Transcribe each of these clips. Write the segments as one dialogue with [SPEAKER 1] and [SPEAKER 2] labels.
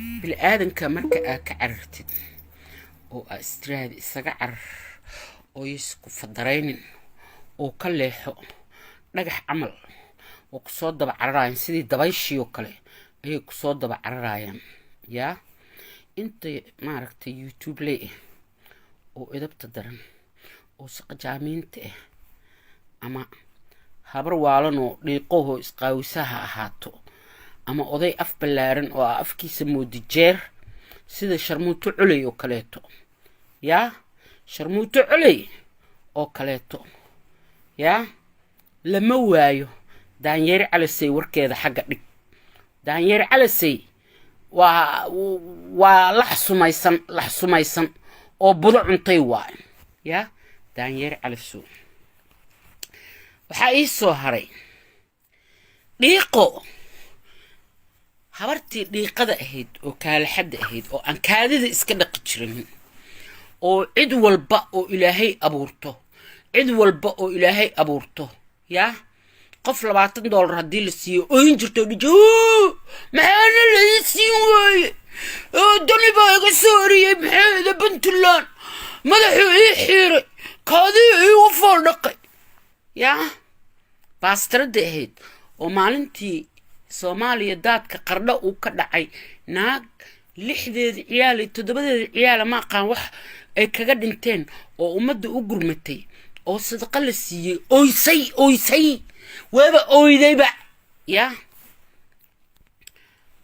[SPEAKER 1] بالآدنka marka aad ka carartid oo aad istiraadi isaga carar oo isku fadaraynin oo ka leexo dhagax camal oo ku soo daba cararayaan sidii dabayshii oo kale ayay ku soo daba cararayaan yaa inta maaragtay YouTube leh oo edabta daran oo saqajaamiinta ama habar waalan oo dhiiqoho isqaawisaha ahaato ama oday af balaaran oo afkiisa moodi jeer sida sharmuuto culay oo kaleeto yaa sharmuuto culay oo kaleeto yaa lama waayo daanyeer calasay warkeeda xagga dhig daanyeer calasay waa la xumaysan oo budo cuntay waay yaa daanyeer calasow waxaa ii soo haray dhiiqo habartii dhiiqada ahayd oo kaalaxadda ahayd oo aan kaadida iska dhaqi jirin oo cid walba oo ilaahay abuurto yaa qof $20 haddii la siiyo ooyin jirto dhijo maxaana la ii siin waaye dani baa iga soo oriyey maxaada puntland madaxuu ii xiiray kaadii iigu fool dhaqay yaa baastarada ahayd oo maalintii Soomaaliya daadka qardho uu ka dhacay naag 6 ciyaal iyo 7 ciyaal ma aqaan wax ay kaga dhinteen oo ummadda u gurmatay oo sadaqa la siiyey ooysay waba ooydayba yaa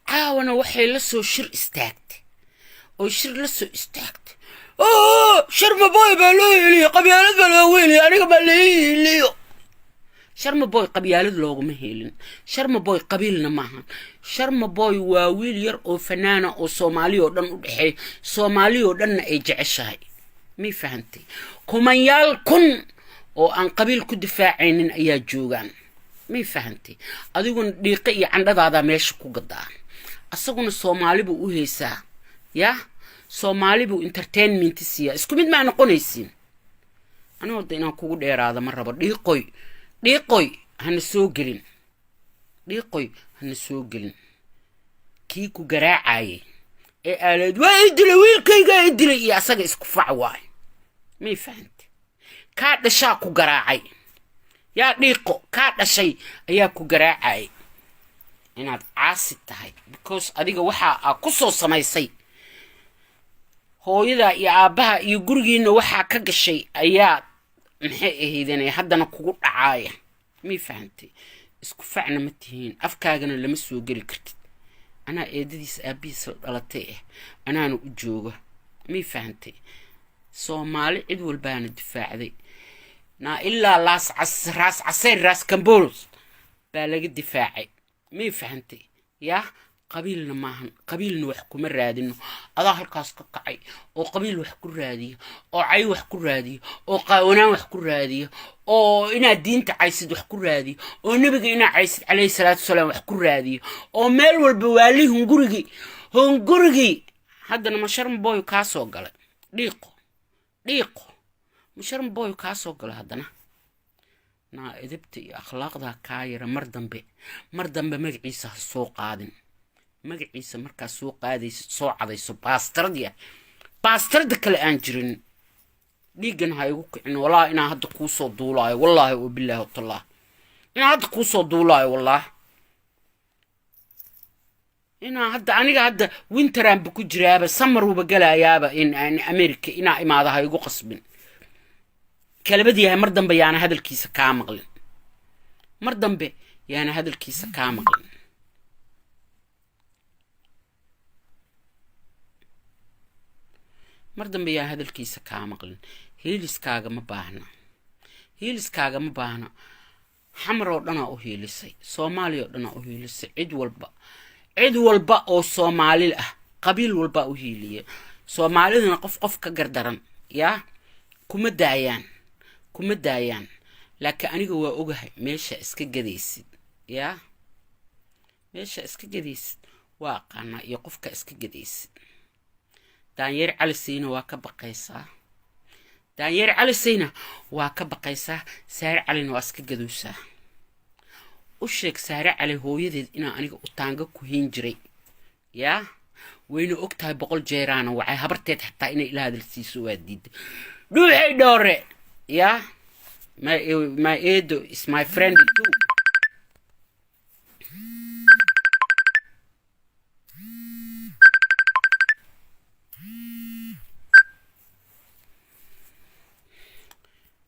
[SPEAKER 1] caawana waxay la soo shir istaagtay sharma boy baa loo heliyo qabyaalad baa loo weeliyo aniga baa la heliyo sharma boy qabyaalad looguma helin sharma boy qabiilna maahan sharma boy waa wiil yar oo fanaana oo Soomaali oo dhan u dhaxay Soomaali oo dhanna ay jeceshahay mi fahantay kumanyaal kun oo aan qabiil ku difaacaynin ayaa joogan mi fahantay adiguna dhiiqo iyo candhadaada meesha ku gadaa asaguna Soomaali buu u heesaa yaa Soomaali buu entertainment siya isku mid ma noqonaysiin anoo inaan kugu dheeraada ma rabo dhiiqoy hana soo gelin kii ku garaacay ee aalad waa idil wiilkayga idil iyo asaga isku fac waay mi fahantay ka dhashaa ku garaacay yaa dhiiqo ka dhashay ayaa ku garaacay inaad caasi tahay because adiga waxa ku soo samaysay hooyada iyo aabaha iyo gurigiina waxa ka gashay ayaa maxay ahaydeen haddana kugu dhacaaya mi fahantay isku facna ma tihiin afkaagana lama soo gali kartid ana eedadiis aabiis dhalatay anaana u jooga mi fahantay Soomaali cid walbaana difaacday na ilaa raas casayr kambolos baa laga difaacay mi fahantay yaa qabiilna maahan qabiilna wax kuma raadino adaa halkaas ka kacay oo qabiil wax ku raadiyo oo cay wax ku raadiyo oo qaawanaan wax ku raadiyo oo inaad diinta caysid wax ku raadiyo oo nabiga inaad caysid calayhi salaatu wasalaam wax ku raadiyo oo meel walba waali hungurigi haddana ma sharma boy ka soo galay dhiiqo ma sharma boy ka soo galay haddana na edebta iyo akhlaaqda ka yara mar dambe magaciisa soo qaadin magaciisa markaa soo qaadayso soo cadayso baastarada kale aan jirin dhiigan ha igu kicin walaa inaa hadda kuu soo duulaayo wallaahi oo bilaahi tallah inaa hadda kuu soo duulaayo wallaahi inaa hadda aniga hadda winteran ku jiraaba summer uba galayaaba in America inaa imaada ha igu qasbin kalabadii mar dambe yaana hadalkiisa ka maqlin mar dambe yaana hadalkiisa ka maqlin heeliskaaga ma baahna xamar oo dhan u heelisay Soomaaliya oo dhan u heelisay cid walba oo Soomaali ah qabiil walba u heeliye Soomaaliduna qof ka gardaran yaa kuma daayaan laakiin aniga waa ogahay meesha iska gadaysid yaa meesha iska gadaysid waa qana iyo qofka iska gadaysid daanyeer calisayna waa ka baqaysaa saar calina waa iska gadowsaa u sheeg saare cali hooyadeed inaan aniga u taanga ku heen jiray yaa wayna ogtahay 100 jeeraana waxay habarteed xataa inay ila hadalsiiso waa diiday dhuuxay dhoore yeah my Edo is my friend too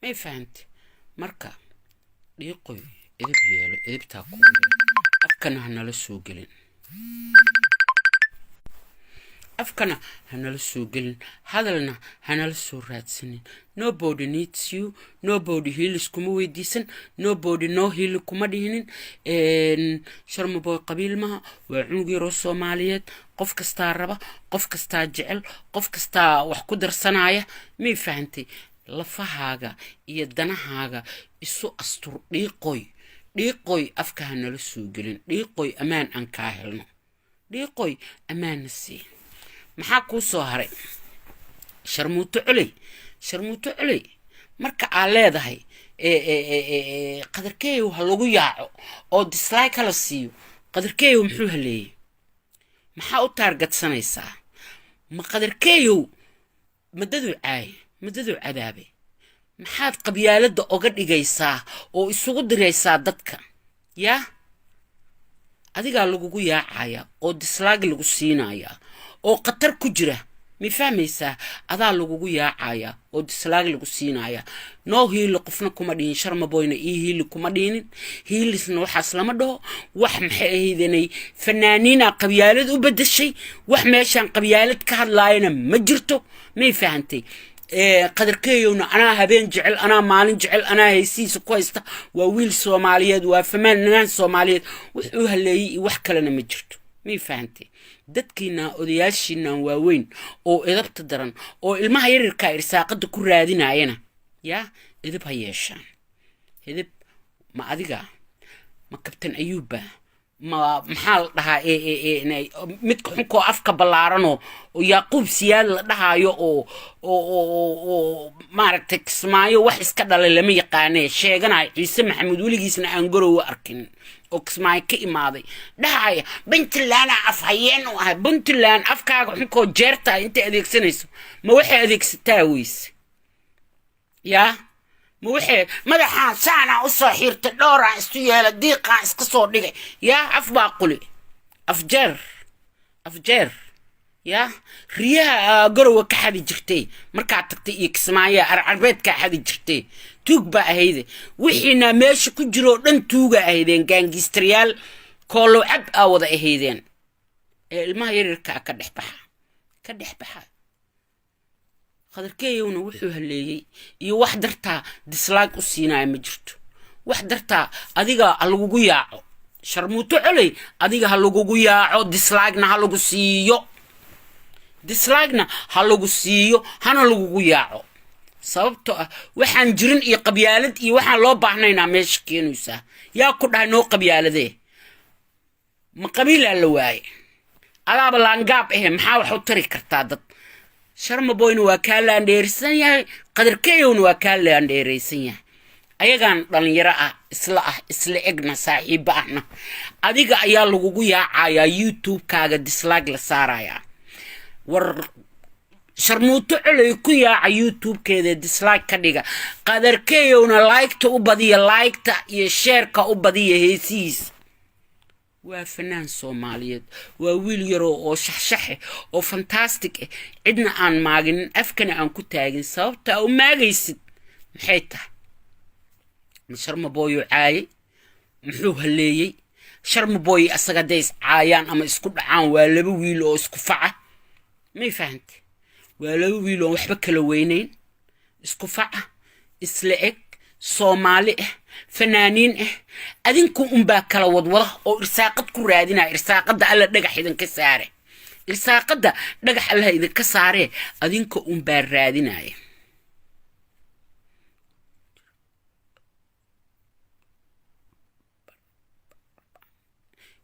[SPEAKER 1] ما فهمت marka dhiiqoy edib yeelo edibtaa ku afkana hanala soo gelin afkana hanala soo gelin hadalna hanala soo raadsanin nobody needs you nobody heals kuma weydiisan nobody no heal kuma dhihinin sharmaboy qabiil maha waa cunug yaro Soomaaliyeed qof kasta raba qof kasta jecel qof kasta wax ku darsanaya ma fahantay lafahaaga iyo danahaaga isu astur dhiiqoy afka hanala soo gelin dhiiqoy amaan aan ka helno dhiiqoy amaan si maxaa ku soo haray sharmuuto culey marka aad leedahay qadarkeeyo waxa lagu yaaco oo dislike kala siiyo qadarkeeyo muxuu haleeyay maxaa u targetsanaysaa ma qadarkeeyo madadu cadaabe maxaad qabyaalada oga dhigaysaa oo isugu diraysaa dadka yaa adiga lagugu yaacaya oo dislike lagu siinaya oo qatar ku jira mi fahmaysaa adaa lagugu yaacaya oo dislike lagu siinaya no heal qofna kuma dhihin sharmaboyna heal kuma dhinin healisna waxaas lama dhaho wax maxay ahaydeenay fanaaniina qabyaalad u bedeshay wax meeshan qabyaalad ka hadlaayana ma jirto mi fahantay qadarkeeyowna anaa habeen jecel anaa maalin jecel anaa haysiisa ku haysta waa wiil Soomaaliyeed waa fanaan Soomaaliyeed wuxuu haleeyay wax kalena ma jirto mi fahantay dadkiina odayaashiina waaweyn oo edabta daran oo ilmaha yarirka irsaaqada ku raadinayana yaa edab ha yeeshaan edab ma adiga ma kabtan Ayuba ma maxal dhahaa mid xunko afka balaarano oo Yaaqub Siyaad la dhahayo oo maaragtay Kismaayo wax iska dhalay lama yaqaanay sheeganay Ciise Maxamed waligiisna aan garow arkin oo Kismaayo ka imaaday dhahaya Puntland afhayeen oo ah Puntland afkaaga xunko jeerta inta adeegsanayso ma waxay adeegsataa weys yaa ma waxay madaxa saana u soo xirta dhowr aan isu yeela diiqa iska soo dhigay yaa af baaquli afjeer yaa riyaa garow ka xadi jirtay marka tagtay iyo Kismaayo arcarbeed ka xadi jirtay tuug ba ahayde wixiina meesha ku jiro dhan tuuga ahaydeen gaangistriyaal koolo cab wada ahaydeen ilmaha yarirka ka dhexbaxa qadarkeeyowna wuxuu haleeyay iyo wax dartaa dislike u siinay ma jirto wax dartaa adiga lagugu yaaco sharmuuto culey adiga lagugu yaaco dislike-na lagu siiyo hana lagugu yaaco sababtoo ah waxaan jirin iyo qabyaalad iyo waxaan loo baahnayna meesha keenaysa yaa ku dhahay noo qabyaaladee ma qabiila la waay alaaba laangaab maxaa wax u tari kartaa dad sharmaboyna waa ka laandheersan yahay qadarkeeyowna waa ka laandheeraysan yahay ayagaan dhalinyaro isla egna saaxiiba ahna adiga ayaa lagugu yaacaya YouTube-kaaga dislike la saaraya war sharmuuto culey ku yaaca YouTube-keeda dislike ka dhiga qadarkeeyowna like-ta u badiya like-ta iyo share-ka u badiya heesiis waa fanaan Soomaaliyeed waa wiil yaro oo shaxshaxe oo fantastic cidna aan maagin afkana aan ku taagin sababta oo maagaysid maxay tahay sharmaboy caayay muxuu haleeyay sharmaboy asaga deys caayaan ama isku dhacaan waa laba wiil oo isku faca ma fahantay waa laba wiil oo waxba kala weynayn isku faca isla eg Soomaali fanaaniin adinku baa kala wadwada oo irsaaqad ku raadina irsaaqada alla dhagax idinka saare irsaaqada dhagax alla idinka saare adinku baa raadinaya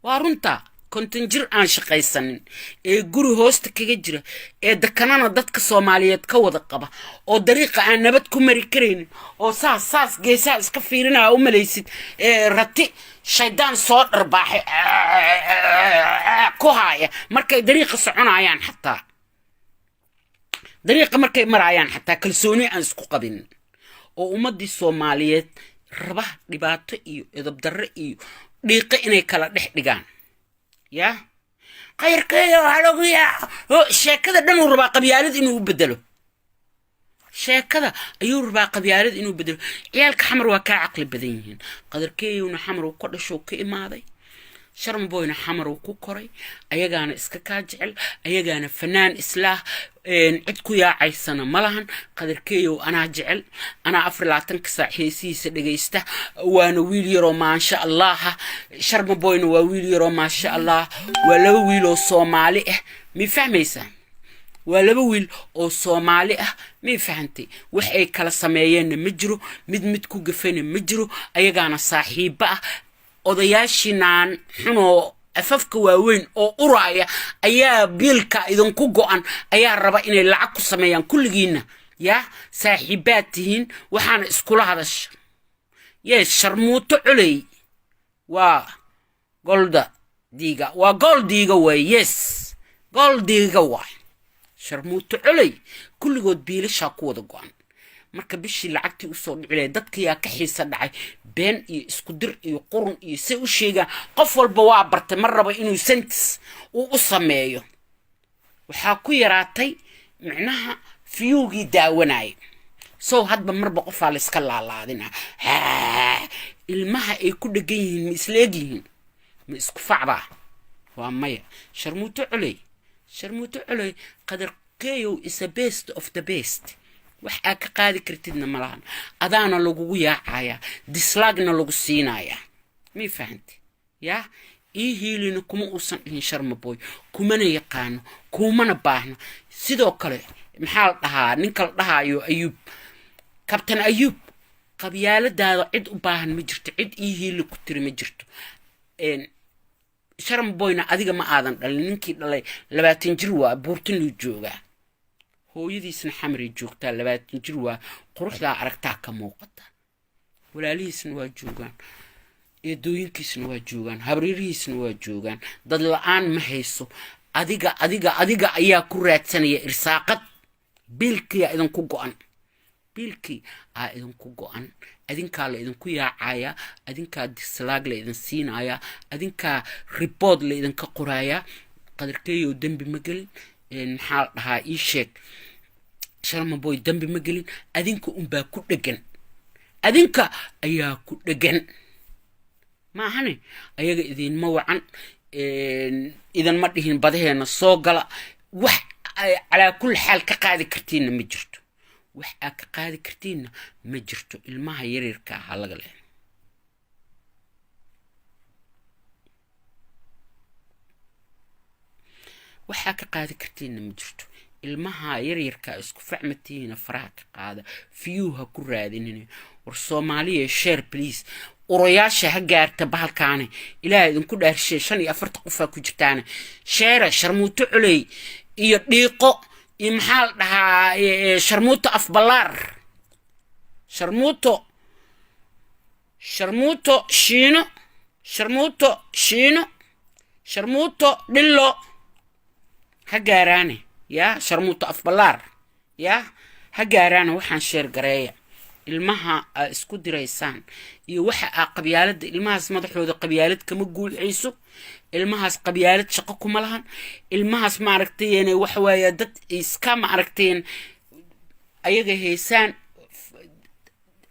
[SPEAKER 1] waa runta konton jir aan shaqaysanin ee guri hoosta kaga jira ee dakanana dadka Soomaaliyeed ka wada qaba oo dariiqa aan nabad ku mari kareynin oo saas geesaa iska fiirinaa u malaysid rati shaydaan soo dharbaaxay ku haaya markay dariiqa soconayaan xataa dariiqa markay marayaan xataa kalsooni aan isku qabin oo ummadii Soomaaliyeed raba dhibaato iyo edab darre iyo dhiiqo inay kala dhex dhigaan ya qayrkeeyo halogiya sheekada dhan uu rabaa qabyaalad inuu bedelo sheekada ayuu rabaa qabyaalad inuu bedelo ciyaalka xamar waa ka aqli badan yihiin qadarkeeyuna xamar uu ka dhasho ka imaaday sharma boyna xamar uu ku koray ayagaana iska ka jecel ayagaana fanaan islaah cid ku yaacaysana malahan qadarkeeyo ana jecel ana 24 saac heesiisa dhageysta waana wiil yaro ma sha Allah sharma boyna waa wiil yaro ma sha Allah waa laba wiil oo Soomaali ah mi fahmaysaa waa laba wiil oo Soomaali ah mi fahantay wax ay kala sameeyeen ma jiro mid ku gafeen ma jiro ayagaana saaxiiba ah odayaashinaan xuno afafka waaweyn oo uraaya ayaa biilka idinku go'an ayaa raba inay lacag ku sameeyaan kulligiina ya saaxiibaad tihiin waxaana iskula hadasha yes sharmuuto culey waa golda diiga waa goldiga way yes goldiga way sharmuuto culey kulligood biilasha ku wada go'an marka bishii lacagtii u soo dhicilay dadka yaa ka xiisa dhacay been iyo isku dir iyo qurun iyo si u sheegaa qof walba waa bartay mar raba inuu sentis u sameeyo waxa ku yaraatay macnaha fiyuugi daawanay soo hadba marba qof la iska laalaadina ilmaha ay ku dhagan yihiin isleegihiin ma isku facba waa maya sharmuuto culey qadarkeeyo is the best of the best wax aad ka qaadi kartidna malahan adaana lagugu yaacaya dislagna lagu siinaya mi fahanti ya hiilina kuma uusan dhihin sharma boy kumana yaqaano kumana baahna sidoo kale maxaa la dhahaa ninka la dhahayo ayub kabtan ayub qabyaaladaada cid u baahan ma jirto cid hiil ku tiri ma jirto sharma boyna adiga ma aadan dhalin ninkii dhalay 20 jir waa buurtin lu joogaa hooyadiisna xamri joogtaa 20 jir waa quruxda aragtaa ka muuqata walaalihiisna waa joogan eedooyinkiisna waa joogan habriirihiisna waa joogan dad la'aan ma hayso adiga ayaa ku raadsanaya irsaaqad biilkii idinku go'an adinka la idinku yaacaya adinka dislaag la idin siinaya adinka report la idinka qoraya qadarkeeyo dambi ma gelin maxaa dhahaa ii sheeg sharma boy dambi ma gelin adinka baa ku dhagan adinka ayaa ku dhagan ma ahane ayaga idin ma wacan idan ma dhihin badaheena soo gala wax ala kul xaal ka qaadi kartiina ma jirto wax aad ka qaadi kartiina ma jirto ilmaha yaryarka ah laga leeyahay waxa ka qaadi kartiina ma jirto ilmaha yaryarka isku facmatiina faraha ka qaada fiyuha ku raadinina war Soomaaliya share please oroyaasha ha gaarta bahalkaane ilaahay idinku dhaarshay 45 qof ku jirtaan share sharmuuto culey iyo dhiiqo iyo maxaa la dhahaa sharmuuto afbalaar sharmuuto shiino dhillo هجاراني يا شرموط أفبلار يا هجاراني وحن شير قرية المها اسكود ريسان يوحى قبيالد المها اسمه حوض قبيالد كم تقول عيسو المها قبيالد شقكم ملهن المها معركتين وحوايا دت اسكام معركتين أيجا هيسان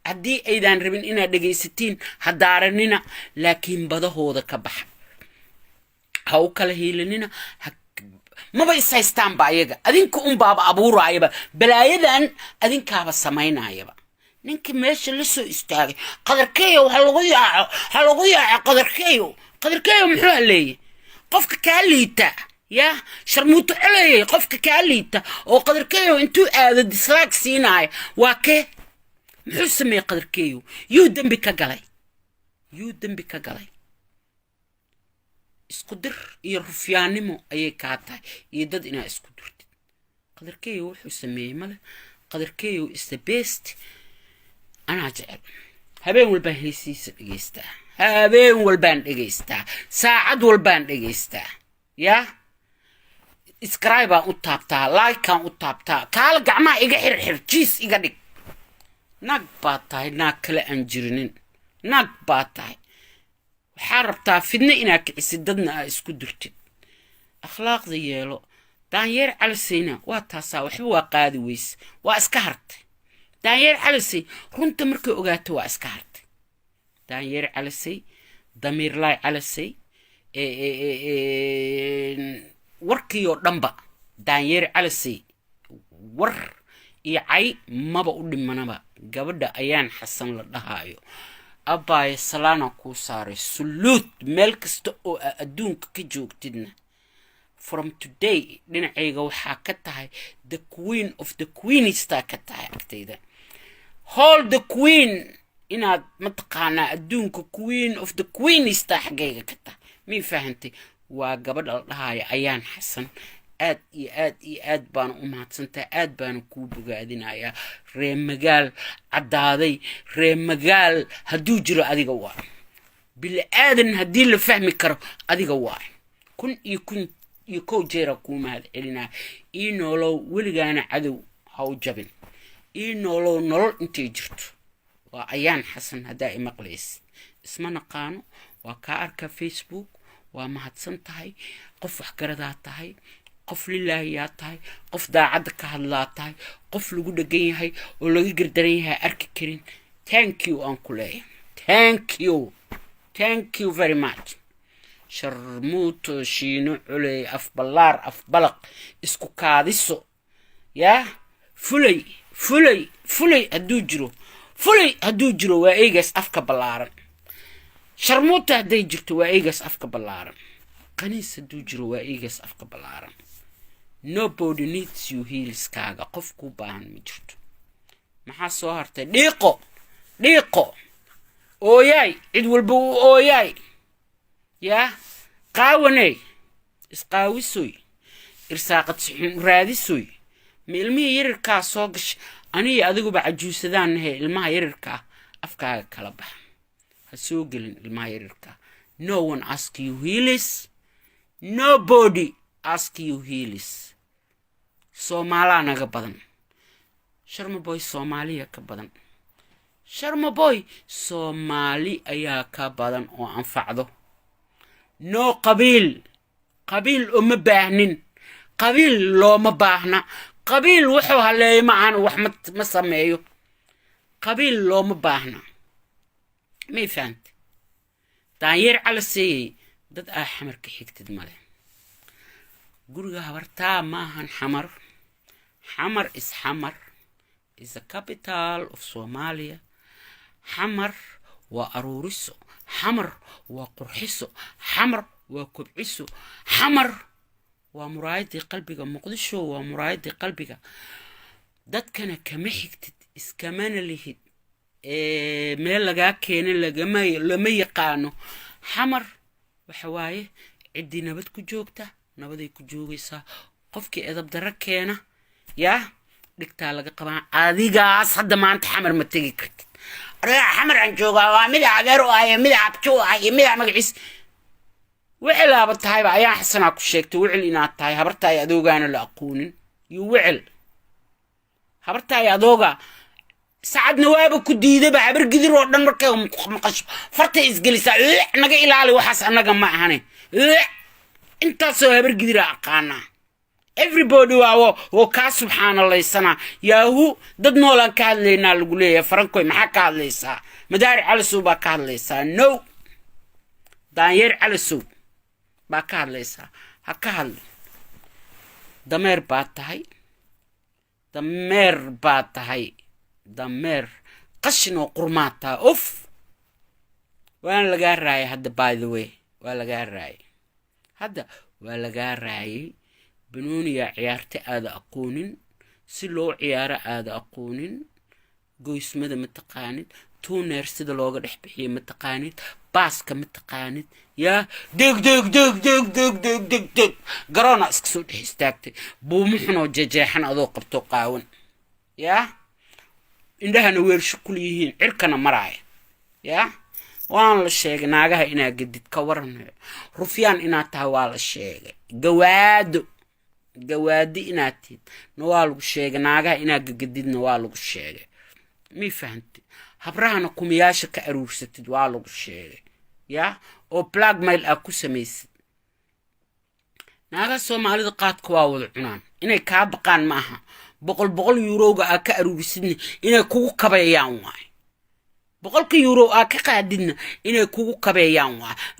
[SPEAKER 1] هدي أيضا ربين إنا دقي 60 هدارننا لكن بده هذا كبح هاو كله هيلننا ما بيسايستان بايغا adinku baaba abuuraayba balaayadan adinkaaba sameeynaayba ninki meesha la soo istaagay qadarkeeyo waxa lagu yaaco qadarkeeyo muxuu leeyahay qofka ka liita ya sharmuuto celeeyay qofka ka liita oo qadarkeeyo intuu aado dislaag siinaay waa ke muxuu sameeyay qadarkeeyo yuu dambi ka galay isku dir iyo rufyaannimo ayay kaa tahay iyo dad inaa isku dirtid qadarkeeyo wuxuu sameeyey male qadarkeeyo is the best anaa jecel habeen walbaan heesiisa dhegaystaa habeen walbaan dhegaystaa saacad walbaan dhegaystaa yaa iskraybaan u taabtaa likeaan u taabtaa kaala gacmaha iga xirxir jiis iga dhig naag baa tahay naag kale aan jirinin naag baa tahay waxaa rabtaa fidna inaa kicisid dadna aa isku dirtid akhlaaqda yeelo daanyeer calisayna waa taasaa waxba waa qaadi weyse waa iska hartay daanyeer calisay runta markay ogaato waa iska hartay daanyeer calisay damiirlaay calisay warkii oo dhanba daanyeer calisay war iyo cay maba u dhimanaba gabadha ayaan xasan la dhahaayo abbaaya salaana kuu saaray suluud meel kasta oo adduunka ka joogtidna from today dhinacayga waxaa ka tahay the queen of the queenistaa ka tahay agtayda hold the queen inaad mataqaanaa adduunka queen of the queenistaa xaggayga ka tahay mii fahantay waa gabadha la dhahaayo ayaan xasan aad iyo aad iyo aad baana u mahadsantahay aad baana kuu bogaadinayaa ree magaal caddaaday ree magaal hadduu jiro adiga waa bili aadan haddii la fahmi karo adiga waa kun iyo kow jeera kuu mahad celinaa ii noolow weligaana cadow ha u jabin ii noolow nolol intay jirto waa ayaan xasan haddaa imaqlays isma naqaano waa kaa arkaa facebook waa mahadsan tahay qof waxgaradaa tahay qof lilaahiyaa tahay qof daacadda ka hadlaa tahay qof lagu dhegan yahay oo laga gardaran yahay arki karin thank you aan ku leeyahay thank you very much sharmuuto shiino culey afballaar afbalaq isku kaadiso yaa fulay hadduu jiro waa eegaas afka ballaaran sharmuuto hadday jirto waa eegaas afka ballaaran qaniis hadduu jiro waa eegaas afka ballaaran nobody needs you heelskaaga qof ku baahan ma jirto maxaa soo hartay dhiiqo ooyaay cid walba u ooyaay yaa qaawaney isqaawisoy irsaaqad sixun raadisoy ma ilmihii yarirkaa soo gashay aniga adiguba cajuusadaan nahay ilmaha yarirkaa afkaaga kala baxa ha soo gelin ilmaha yarirkaa no one ask you heels nobody ask you heels soomaalaa naga badan sharmaboy soomaaliya ka badan sharmaboy soomaali ayaa ka badan oo anfacdo no qabiil uma baahnin qabiil looma baahna qabiil wuxuu haleeyo macaan wax ma sameeyo qabiil looma baahna may fahantay daanyeer calisay dad aa xamar ka xigtid male guriga habartaa maahan xamar is a capital of Somalia xamar waa aruuriso xamar waa qurxiso xamar waa kobciso xamar waa muraayadii qalbiga muqdisho waa muraayadii qalbiga dadkana kama xigtid iskamana lihid meel lagaa keenin lama yaqaano xamar waxa waaye ciddii nabad ku joogta nabaday ku joogaysaa qofkii edab dara keena yaa dhigtaa laga qabaa adigaas hadda maanta xamar ma tegi kartid ariga xamar aan joogaa waa mid adeer u ah mid abjo ah mid magaciis wixii laaba tahayba ayaa xasanaa ku sheegtay wicil inaad tahay habarta ay adoogaana la aqoonin iyo wicil habarta ay adooga saacadna waaba ku diidaba habar gidir oo dhan markay maqasho farta isgelisaa naga ilaali waxaas annaga ma ahane intaasoo habar gidira aqaanaa everybody waa kaa subxaanallaysana yaahu dad noolaan ka hadlaynaa lagu leeyahay farankoy maxaa ka hadlaysaa madaari calisow baa ka hadlaysaa no daanyeer calisow baa ka hadlaysaa ha ka hadla dameer baa tahay dameer qashin oo qurmaataa of waana lagaa raayay hadda by the way waa lagaa raayay hadda waa lagaa raayay banooniya ciyaarta aada aqoonin si loo ciyaaro aada aqoonin goysmada ma taqaanid tuuneer sida looga dhex bixiyo mataqaanid baaska mataqaanid yaa deg garoona iska soo dhex istaagtay buumo xunoo jejeexan adoo qabto qaawan yaa indhahana weersho kul yihiin cirkana maraaya yaa waan la sheegay naagaha inaa gadid ka waranayo rufyaan inaad tahay waa la sheegay gawaadi inaad tid na waa lagu sheegay naagaha inaa gagadidna waa lagu sheegay mii fahantay habrahana kumiyaasha ka aruursatid waa lagu sheegay yaa oo blackmail ah ku samaysid naagaha soomaalida qaadka waa wada cunaan inay kaa baqaan ma aha boqol yuurowga aa ka aruurisidna inay kugu kabeeyaan waay €100 aa ka qaadidna inay kugu kabeeyaan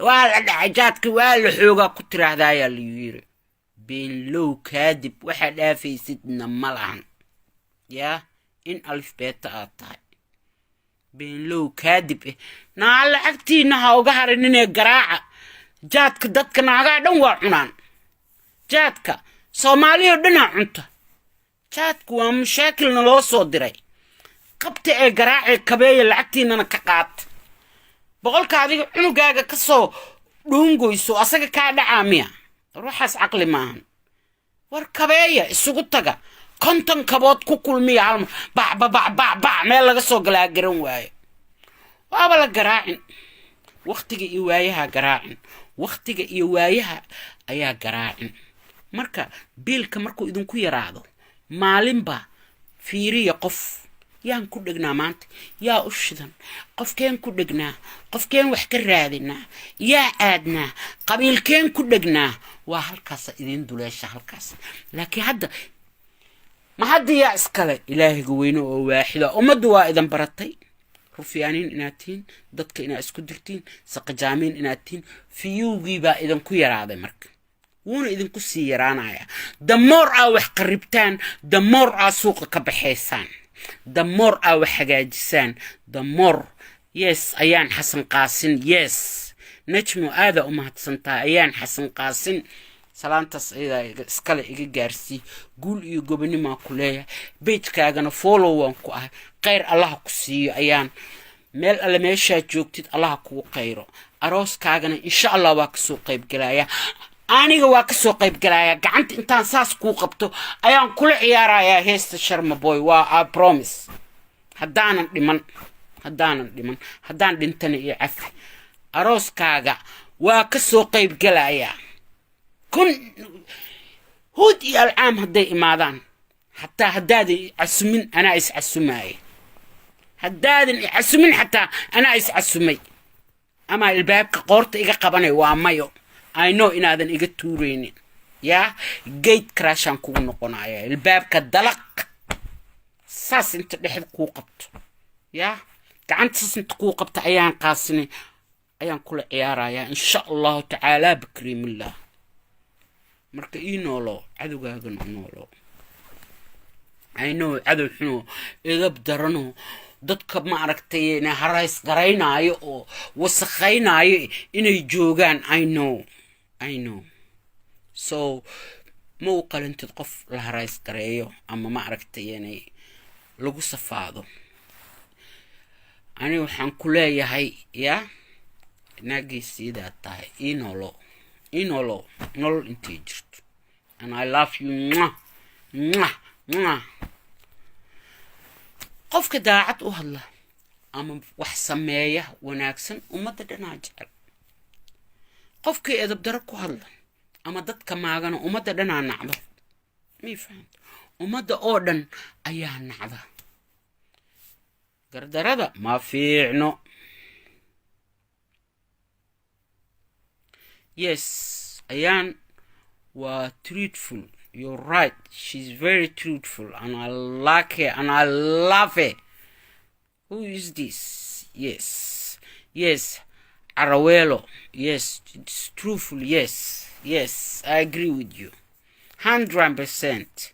[SPEAKER 1] waa la dhacajaadka waa la xoogaa ku tiraahdaa ayaa la yiri beenlow kaadib waxa dhaafaysidna ma lahan yaa in alif beeta aad tahay beenlow kaadib naa lacagtiina ha uga harin inay garaaca jaadka dadka naagaa dhan waa cunaan jaadka soomaaliya dhanaa cunta jaadku waa mashaakilna loo soo diray qabta ee garaaci kabeeya lacagtiinana ka qaat boqolka adiga cunugaaga ka soo dhuungoyso asaga kaa dhacaa miya ruuxaas caqli maahan war kabeeya isugu taga konton kabood ku kulmiya halma bac meel laga soo galaa garan waayo waaba la garaacin waqtiga iyo waayaha ayaa garaacin marka biilka markuu idinku yaraado maalinba fiiriya qof yaan ku dhagnaa maanta yaa u shidan qofkeen ku dhagnaa qofkeen wax ka raadinaa yaa aadnaa qabiilkeen ku dhagnaa waa halkaas idin duleesha halkaas laakiin hadda yaa iskale ilaahiga weyne oo waaxida ummaddu waa idan baratay rufyaaniin inaad tihiin dadka inaad isku dirtiin saqajaamiin inaad tihiin fiyuugii baa idinku yaraaday marka wuuna idinku sii yaraanaya damoor aa wax qaribtaan damoor aa suuqa ka baxaysaan damoor aa wax hagaajisaan damoor yes ayaan xasan qaasin yes najmo aada u mahadsantahay ayaan xasan qaasin salaantaas ayada iskale iga gaarsii guul iyo gobonimo ku leeyahay page-kaagana follow waan ku ahay khayr allah ku siiyo ayaan meel alle meesha joogtid allah kugu khayro arooskaagana insha Allah waa ka soo qayb galaya aniga waa ka soo qayb galaya gacanta intaan saas ku qabto ayaan kula ciyaarayaa heesta Sharma Boy waa I promise haddaanan haddaan dhintana iyo cafi arooskaaga waa ka soo qayb galaya kun hud iyo alcaam hadday imaadaan حتى هدادي عسمين أنا إس عسماي هدادي عسمين حتى أنا إس عسمي أما الباب كقورت إيجا قبني وامايو I know إن هذا إيجا توريني يا جيت كراشان كون قنايا الباب كدلق ساس أنت لحد قوقبت يا كعنت ساس أنت قوقبت أيان قاسني أيان كل عيارة يا إن شاء الله تعالى بكريم الله مركا إينولو عدو قاقن إينولو I know عدو حنو إذا بدرنو dadka ma aragtay inay harays garaynayo oo wasakhaynaayo inay joogaan I know so ma u qalantid qof la harays gareeyo ama ma aragtay inay lagu safaado ani waxaan ku leeyahay ya naagaysiida tahay inolo nolol intii jirto and I love you qofka daacad u hadla ama wax sameeya wanaagsan umada dhanaa jecel qofka edab daro ku hadla ama dadka maagana umada dhanaa nacdo mi fahant umada oo dhan ayaa nacda gardarada ma fiicno yes ayaan waa truthful. You're right. She's very truthful and I like her and I love her. Who is this? Yes. Arawelo. Yes. It's truthful. Yes. I agree with you. 100%.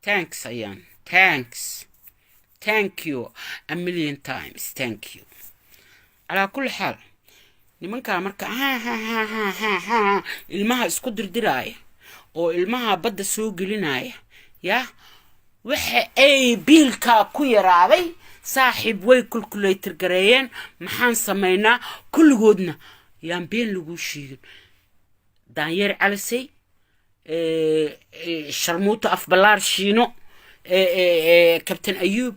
[SPEAKER 1] Thanks, Ayan. Thanks. Thank you. A million times. Thank you. على كل حال nimanka marka ilmaha isku dirdiraya oo ilmaha badda soo gelinaya ya waxa ay biilkaa ku yaraaday saaxiib way calculator gareeyeen maxaan samaynaa kulligoodna yaan been lagu sheegin daanyeer calisay sharmuuta afbalaar shiino kabtan ayuub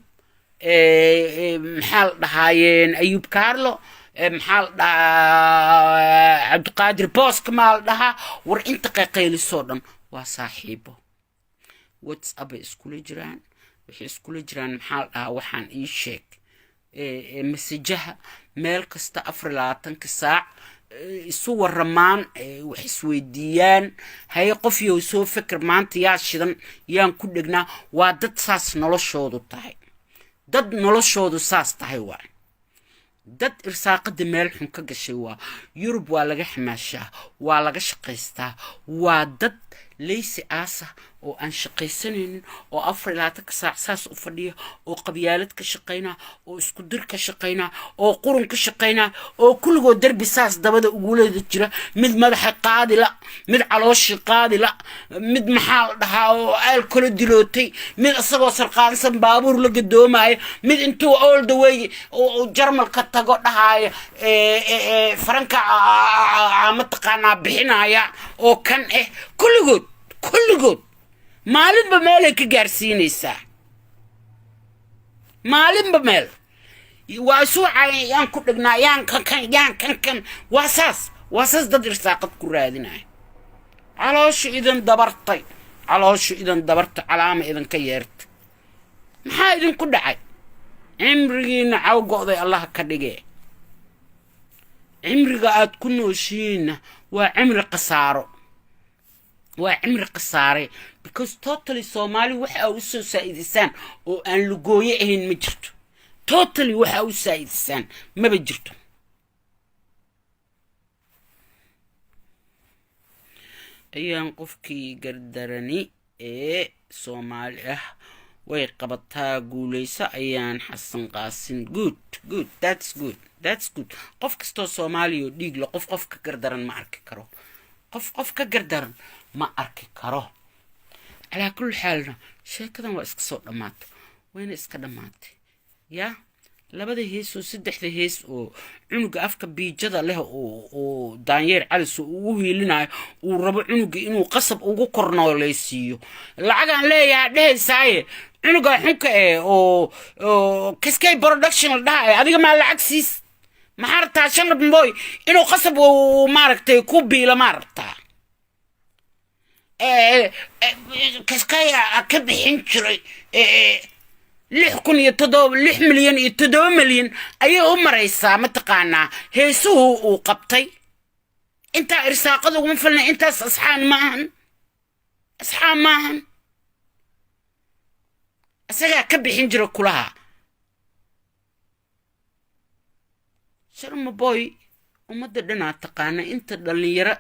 [SPEAKER 1] maxaa la dhahaayeen ayuub kaarlo maxaa la dhahaa cabdiqaadir booska maa la dhahaa war inta qayqaylisoo dhan waa saaxiibo whatsapp ay iskula jiraan waxay iskula jiraan maxaa la dhahaa waxaan ii sheeg masajaha meel kasta 24 saac isu waramaan wax isweydiiyaan haye qof yow soo fikir maanta yaa shidan yaan ku dhegnaa waa dad saas noloshoodu tahay dad noloshoodu saas tahay waa dad irsaaqada meel xun ka gashay waa yurub waa laga xamaashaa waa laga shaqaystaa waa dad leysi aasa oo aan shaqaysanaynin oo 24 saac saas u fadhiya oo qabyaalad ka shaqaynaa oo isku dir ka shaqaynaa oo qurun ka shaqaynaa oo kulligoo darbi saas dabada ugu leeda jira mid madaxa qaadi la mid calooshi qaadi la mid maxaa la dhahaa oo aal kala dilootay mid asagoo sarqaansan baabuur la gadoomaya mid intuu all the way oo jarmalka tago dhahaaya faranka mataqaanaa bixinaya oo kan kulligood maalinba meelay ka gaarsiinaysaa maalinba meel waa suucay yaan ku dhignaa yaan kan waa saas dad irsaaqad ku raadinaya caloosha idan dabartay calaama idan ka yeertay maxaa idinku dhacay cimrigiina cawgo'day allah ka dhigee cimriga aad ku nooshiinna waa cimri qasaaro waa cimri qasaare because totally Soomaali waxa uu soo saaidisaan oo aan lugooye ahayn ma jirto totally waxa uu saaidisaan ma jirto ayaan qofkii gardarani ee Soomaali ah way qabataa guuleysa ayaan xasan qaasin good that's good qof kasto Soomaali oo dhiig la qof ka gardaran ma arki karo qof ka gardaran ma arki karo على كل حال شيء كذا واسكسو دمات وين اسك دمات يا لبدا هيس وسدخده هيس او عنق افك بيجدا له او دانير علس او هيلنا او ربو عنق انو قصب ugu kornooleysiyo lacagan leeyahay dheesay عنق xunka oo kiskay production dhaay adiga ma lacag siis ma harta shan boy inuu qasab oo maaragtay ku biila maaragtaa كسكايا أكب حنشري 6 مليون 7 مليون أي رئيسة متقانا هيسوه وقبطي انت إرساقه ومفلنا انت أصحان معهن أساقا أكب حنشري كلها شرم بوي ومددنا تقانا انت دلنيرا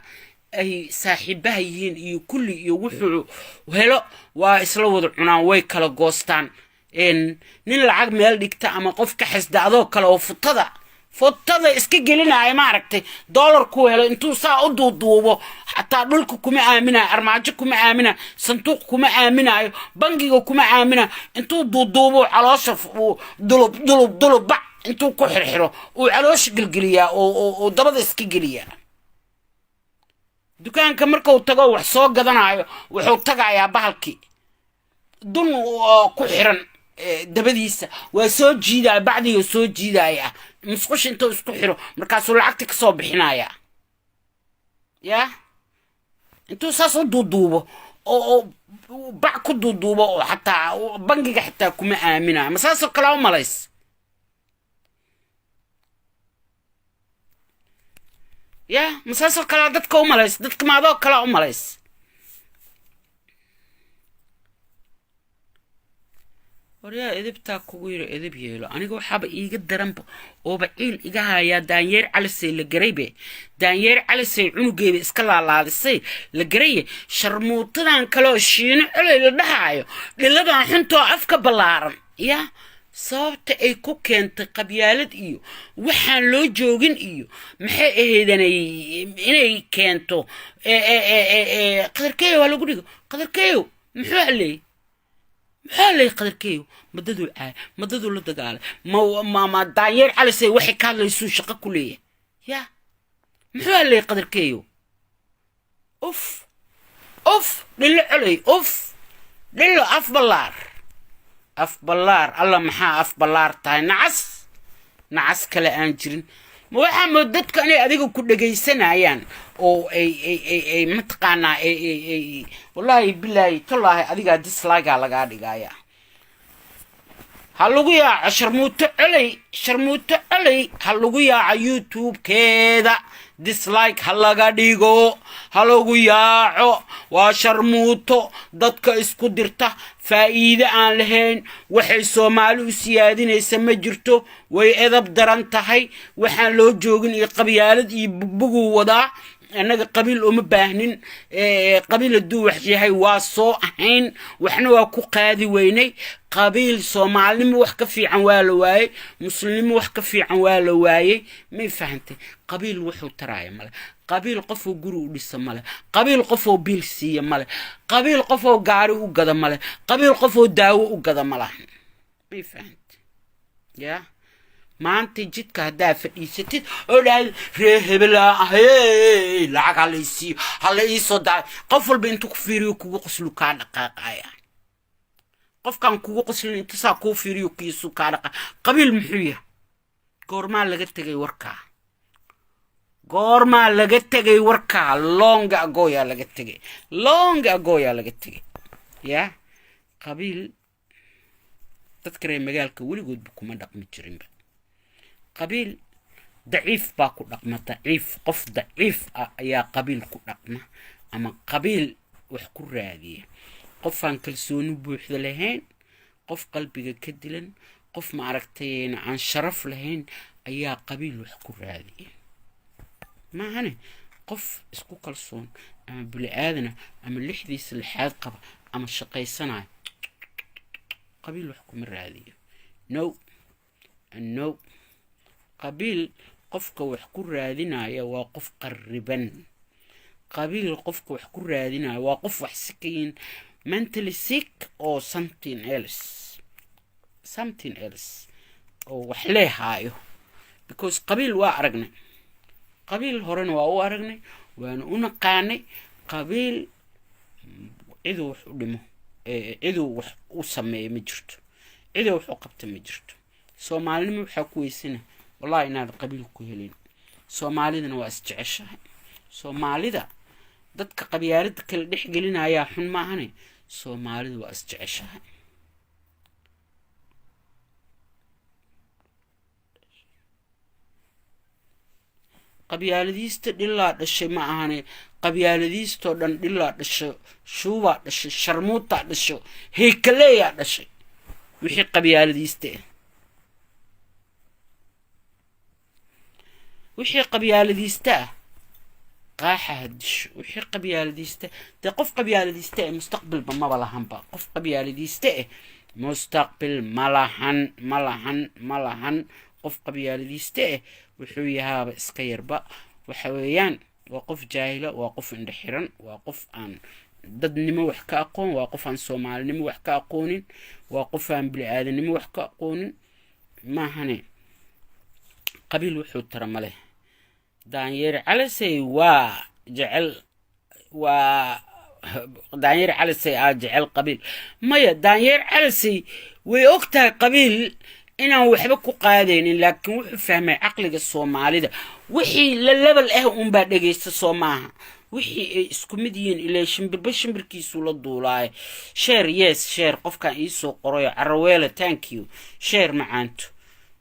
[SPEAKER 1] أي صاحبها يهين يكل يوحو وهلا وإسلوه العنان ويكلا قوستان إن نلعق ميل ديكتا أما قف كحس دعضو كلا وفضة إسكي قلنا عي ماركتي دولار كو هلا انتو سا أدو دوبو حتى دولكو كما آمنا أرماجي كما آمنا صندوق كما آمنا بنجيو كما آمنا انتو دوبو علاشف ودلوب بع انتو كحرحرو وعلاش قلقليا ودبض إسكي قليا dukaanka marka uu tago wax soo gadanayo wuxuu tagayaa bahalkii dun ku xiran dabadiisa waa soo jiidaa bacdiyo soo jiidaya musqush inta isku xiro markaas uu lacagta ka soo bixinaya ya intuu saas u duuduubo oo bac ku duuduubo oo xataa bangiga xataa kuma aamina ma saas kala u malays يا مسلسل كلا دتك أملايس دتك ما ذاك كلا أملايس وريا إذا بتاكوير إذا بيلو أنا جو حاب يجد درمب وبعيل إجاها يا دانير على السي الجريبة دانير على السي عنو جيب إسكلا على السي الجرية شرموطنا كلا شين على الدهايو للذا حنتو عفك بلارن يا sababta ay ku keentay qabyaalad iyo waxaan loo joogin iyo maxay aheedanay inay keento qadarkeeyo waa lagu dhigo qadarkeeyo muxuu halay محالي قدر كيو مددو العاي مددو لدقالة ما دانير على سي وحي كان ليسو شقا كلية يا محالي قدر كيو اوف للي علي اوف للي اف بلار الله محا اف بلار تاي نعس كلا انجرين waxaa moodadka inay adiga ku dhageysanayaan oo ay mataqaana ay wallahi billahi tallahi adiga dislike laga dhigaya halugu yaa sharmuuto calay halugu yaa YouTube keeda dislike halaga dhigo halugu yaaco waa sharmuuto dadka isku dirta faa'iido aan lahayn waxay Soomaali u siyaadinaysa ma jirto way edab daran tahay waxaan loo joogin iyo qabyaalad iyo bugu wada anaga qabiil uma baahnin qabiil duu wax yahay waa soo ahayn waxna waa ku qaadi weynay qabiil Soomaalnimo wax ka fiican waa la waayay muslimnimo wax ka fiican waa la waayay ma fahantay qabiil wuxuu taraaya male qabiil qof oo guri u dhisa male qabiil qof oo bil siiya male qabiil qof oo gaari u gada male qabiil qof oo daawo u gada male ma fahantay ya maanta jidka hadaa fadhiisatid oo dhaal reehebla hey lacag halaysi halayso daa qof walba intuu ku fiiriyo kugu qoslu ka dhaqaaqaya qofkan kugu qoslu inta saa ku fiiriyo kiisu ka dhaqa qabiil muxuu yahay goorma laga tagay warka long ago ya laga tagay ya qabiil dadka reer magaalka waligood kuma dhaqmi jirinba قبيل ضعيف باكو دقمة ضعيف قف ضعيف يا قبيل كو دقمة أما قبيل وحكو رادية قفان كلسون بوحدة لهين قف قلبي كدلن قف معركتين عن شرف لهين أيا قبيل وحكو رادية ما هني قف اسكو كلسون أما بلي آذنا أما اللي حديث الحاد قبا أما الشقي صناعي قبيل وحكو من رادية no قبيل قفك وحكو رادينا يا واقف قربا قبيل قفك وحكو رادينا واقف وحسكين mentally sick or something else أو وحليه هايو because قبيل وارقنا قبيل هورن وارقنا وانا نقاني قبيل إذا وحدمه إذا وسمي مجرد إذا وحقبت مجرد Soomaalnimo waxa ku weysina wallahi inaad qabiil ku helin Soomaalidana waa isjeceshahay Soomaalida dadka qabyaalada kala dhex gelinaya xun ma ahane Soomaalidu waa isjeceshahay qabyaaladiista dhilaa dhashay ma ahane qabyaaladiisto dhan dhilaa dhashay shuuba dhashay sharmuuta dhashay heekaleeya dhashay wixii qabyaaladiista وحي قبيالديستا قاحة هدش وحي قبيالديستا قف قبيالديستا مستقبل بما بلهن با قف قبيالديستا مستقبل ملهن قف قبيالديستا وحويها باسكير با وحويان وقف جاهلة وقف اندحيران وقف عن ضد نمو وحكا أقون وقف عن صومال نمو وحكا أقونين وقف عن بلي آذن نمو وحكا أقونين ما هني قبيل وحو ترمله دانير على سي دانير على سي جعل قبيل ما دانير على سي ويوقتها قبيل إنه وحبك قادين لكن وحو فهمي عقلك الصومالي ده وحي للبل بعد الصوماها وحي اسكوميديين إلى شمبر كيسو للدولاي شير يس شير قف كان يسو قروي عرويلة تانكيو شير معانتو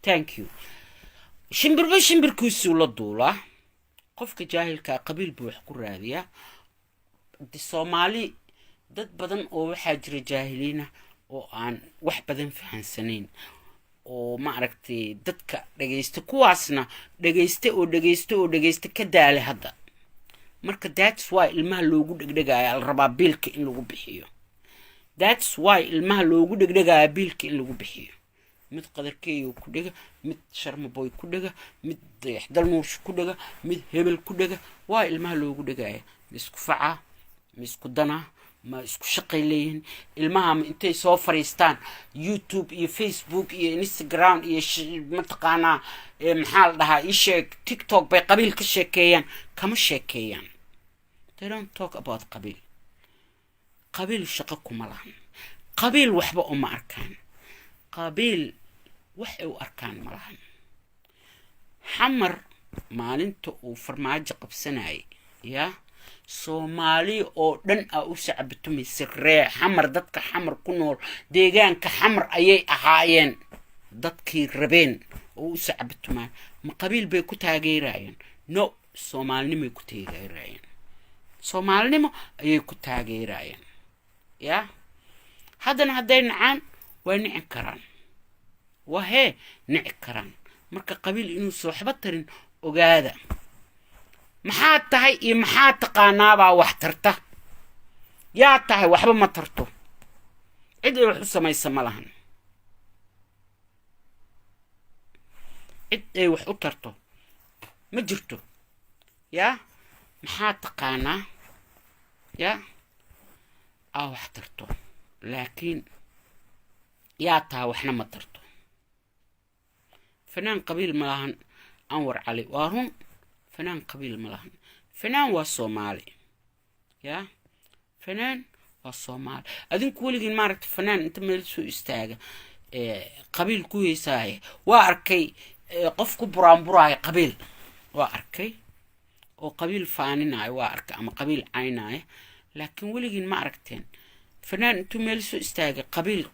[SPEAKER 1] تانكيو شمبر كيسو للدولا قفك جاهل كقبيل بوحكو رادية دي الصومالي dad badan oo waxa jira jaahiliina oo aan wax badan fahansaneyn oo ma aragtay dadka dhageysta kuwaasna dhageysta ka daale hadda marka that's why ilmaha loogu dhigdhigaya al rabaa biilka in lagu bixiyo that's why ilmaha loogu dhigdhigaya biilka in lagu bixiyo mid qadarkeeyo ku dhiga mid sharma boy ku dhiga mid dal nuush ku dhiga mid hebel ku dhiga waa ilmaha loogu dhigaya isku faca isku dana ma isku shaqay leeyihiin ilmaha ma intay soo fariistaan youtube iyo facebook iyo instagram iyo mataqaanaa maxaa la dhahaa ii sheeg tiktok bay qabiil ka sheekeeyaan kama sheekeeyaan they don't talk about qabiil shaqo kuma lahan qabiil waxba uma arkaan qabiil wax ay u arkaan ma lahan xamar maalinta uu farmaajo qabsanayay yaa soomaali oo dhan u sacabatumaysa ree xamar dadka xamar ku nool deegaanka xamar ayay ahaayeen dadkii rabeen oo u sacabatumaan ma qabiil bay ku taageerayeen no soomaalinimo ay ku taageerayeen soomaalinimo ayay ku taageerayeen yaa haddana hadday nacaan way nici karaan wahee nici karaan marka qabiil inuu soo waxba tarin ogaada maxaa tahay iyo maxaa taqaanaabaa wax tarta yaa tahay waxba ma tarto cid ay wax u samaysa ma lahan cid ay wax u tarto ma jirto yaa maxaa taqaanaa yaa aa wax tarto laakiin yaa tahay waxna ma tarto fanaan qabiil ma lahan anwar cali waa run fanaan qabiil ma lahan fanaan waa soomaali yaa fanaan waa soomaali adinku weligiin maaragta fanaan inta meel soo istaaga qabiil ku heesaaya waa arkay qof ku buraanburaayo qabiil waa arkay oo qabiil faaninaayo waa arkay ama qabiil caynaayo laakiin weligiin ma aragteen fanaan intuu meel soo istaaga qabiil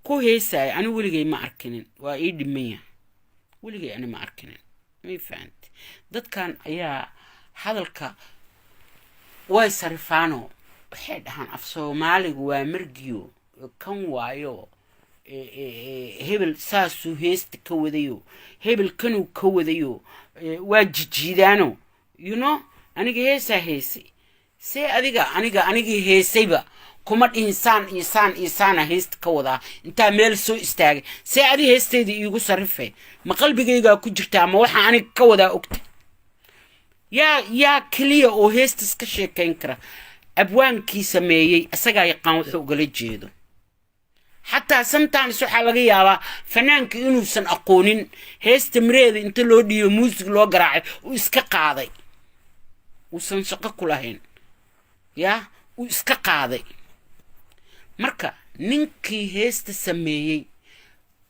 [SPEAKER 1] ku heesaaya ani weligay ma arkinin waa ii dhimaya weligay ani ma arkinin may fahanti dadkan ayaa hadalka way sarifaano waxay dhahaan af soomaaligu waa margiyo kan waayo hebel saasuu heesta ka wadayo hebel kanuu ka wadayo waa jijiidaano you know aniga heesaa heesay see anigii heesayba kuma dhihin saan heesta ka wadaa intaa meel soo istaagay see adi heestayda iigu sarifay ma qalbigaygaa ku jirta ama waxaa aniga ka wadaa ogta yaa keliya oo heestas ka sheekayn kara abwaankii sameeyey isagaa yaqaan wuxuu ugala jeedo xataa sometimes waxaa laga yaabaa fanaanka inuusan aqoonin heesta mareeda inta loo dhiibo muusig loo garaacay uu iska qaaday uusan shaqo ku lahayn yaa uu iska qaaday marka ninkii heesta sameeyey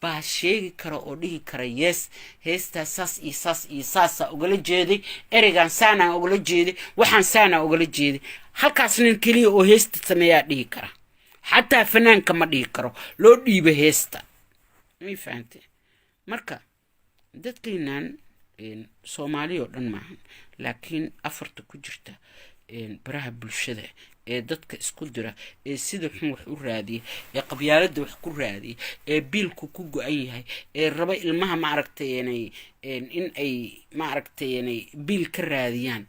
[SPEAKER 1] baa sheegi kara oo dhihi kara yes heestaa saas iyo saasa ugala jeeday ereygan saanaan ugala jeeday waxaan saanaa ugala jeeday halkaas nin keliya oo heesta sameeyaa dhihi kara xataa fanaanka ma dhihi karo loo dhiibo heesta may fahantay marka dadkeenan soomaali oo dhan maahan laakiin afarta ku jirta baraha bulshada ee dadka isku dira ee sida xun wax u raadiya ee qabyaaladda wax ku raadiya ee biilku ku go-an yahay ee raba ilmaha maaragtay in ay maaragtay biil ka raadiyaan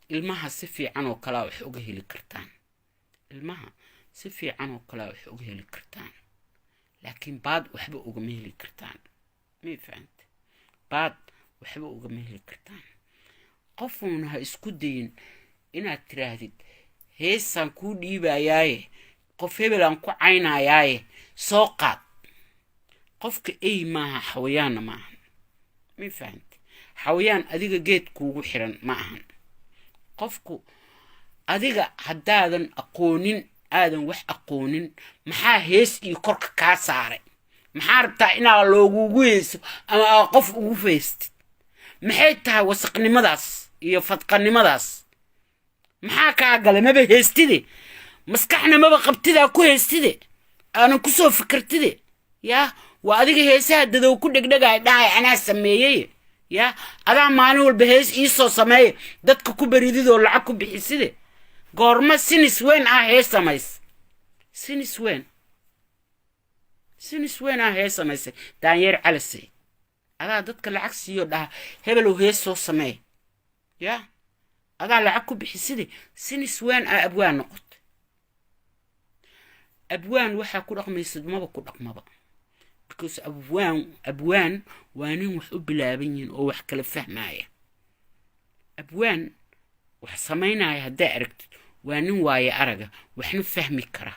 [SPEAKER 1] ilmaha si fiican oo kale wax uga heli kartaan ilmaha si fiican oo kale wax uga heli kartaan laakiin baad waxba ugama heli kartaan may fahantay baad waxba ugama heli kartaan qofuuna ha isku dayin inaad tiraahdid heesaan kuu dhiibayaaye qof hebelaan ku caynayaaye soo qaad qofka ey maaha xawayaanna ma ahan may fahantay xawayaan adiga geed kuugu xiran ma ahan qofku adiga haddaadan aqoonin aadan wax aqoonin maxaa hees iyo korka kaa saaray maxaa rabtaa inaa loogugu heeso ama qof ugu feestid maxay tahay wasaqnimadaas iyo fadqanimadaas maxaa kaa galay maba heestide maskaxna maba qabtidaa ku heestide aanan ku soo fikirtide yaa waa adiga heesaha dadow ku dhegdhegay dhahay anaa sameeyey yaa adaa maalin walba hees iisoo sameeye dadka ku barididoo lacag ku bixiside goorma sinis weyn hees samays sinis weyn hees samaysay daanyeer calasay adaa dadka lacag siiyo dhaha hebelow hees soo sameey yaa adaa lacag ku bixiside sinis weyn abwaan noqotay abwaan waxaa ku dhaqmaysid maba ku dhaqmaba because abwaan waa nin wax u bilaaban yihiin oo wax kala fahmaya abwaan wax samaynaya haddaa aragtid waa nin waaye araga waxna fahmi kara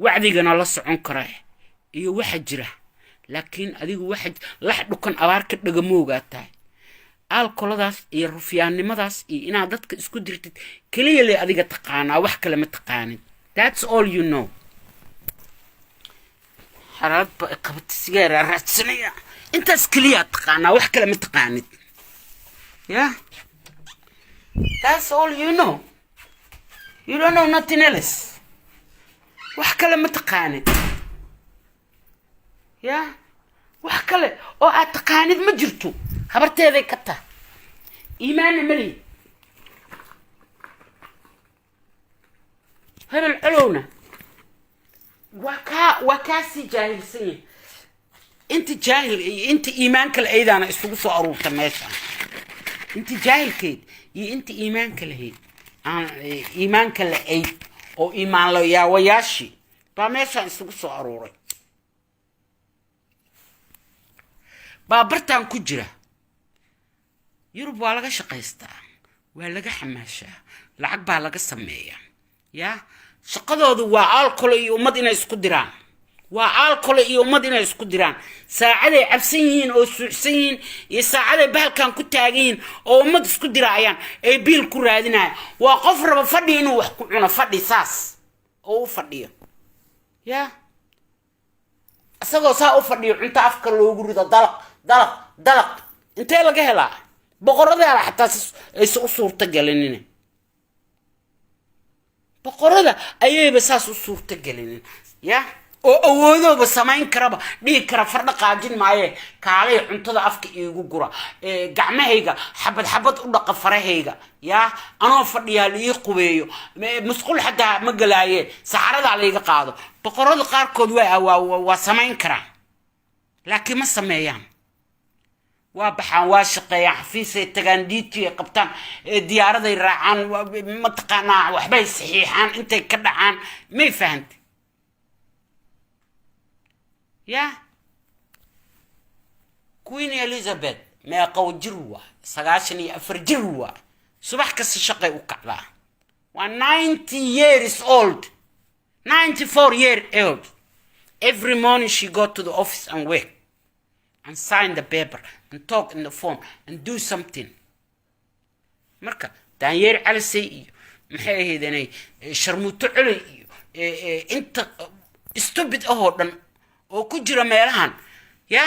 [SPEAKER 1] wacdigana la socon kara iyo waxa jira laakiin adigu waxa lax dhukan abaar ka dhagamoogaa tahay alkoladaas iyo rufiyaannimadaas iyo inaad dadka isku dirtid kaliya le adiga taqaanaa wax kale ma taqaanin that's all you know حرب قبت السيجارة راتسنية انت سكليات تقانا وحكا لما تقاني yeah that's all you know you don't know nothing else وحكا لما تقاني yeah وحكا لما او اتقاني ما جرتو خبرتي ذي كتا ايمان ملي هذا العلونة وكاسي جاهل سنة انت جاهل انت ايمانك الايد انا اسوق سو اروح تماشى انت جاهل كيد انت ايمانك الهيد ايمانك الايد او ايمان لو يا وياشي تماشى اسوق سو اروح بابرتان كجرا يرب waa laga shaqaystaa waa laga xamaashaa lacag baa laga sameeyaa ya shaqadoodu waa alcohol iyo ummad inay isku diraan waa alcohol iyo ummad inay isku diraan saacaday cabsan yihiin oo suuxsan yihiin iyo saacaday bahalkan ku taagan oo ummad isku diraayaan ay biil ku raadinayaan waa qof raba fadhi inuu wax ku cuno fadhi saas oo u fadhiyo ya asagoo saa u fadhiyo cunto afka loogu rido dalaq intee laga helaa boqorada xataa ay soo suurta galinina boqorada ayayba saas u suurta galinin ya oo awoodooba samayn karaba dhigi kara fardha qaajin maaye kaalay cuntada afka iigu gura gacmahayga xabad u dhaqa farahayga ya anoo fadhiyaa lii qubeeyo musqul xataa ma galaaye saxarada la iga qaado boqorada qaarkood waa samayn karaan laakiin ma sameeyaan وابحان واشقيا حفيسة تغان ديتي قبطان ديارة راعان متقانا وحباي صحيحان انت كدعان ما فهمت يا كوين إليزابيث ما قو جروا سغاشني أفر جروا صباح كس شقي وكعلا 90 years old 94 years old every morning she go to the office and work and sign the paper and talk in the phone and do something marka daanyeer calisay iyo maxay ahaydeenay sharmuuto culay iyo inta stupid oo dhan oo ku jira meelahan ya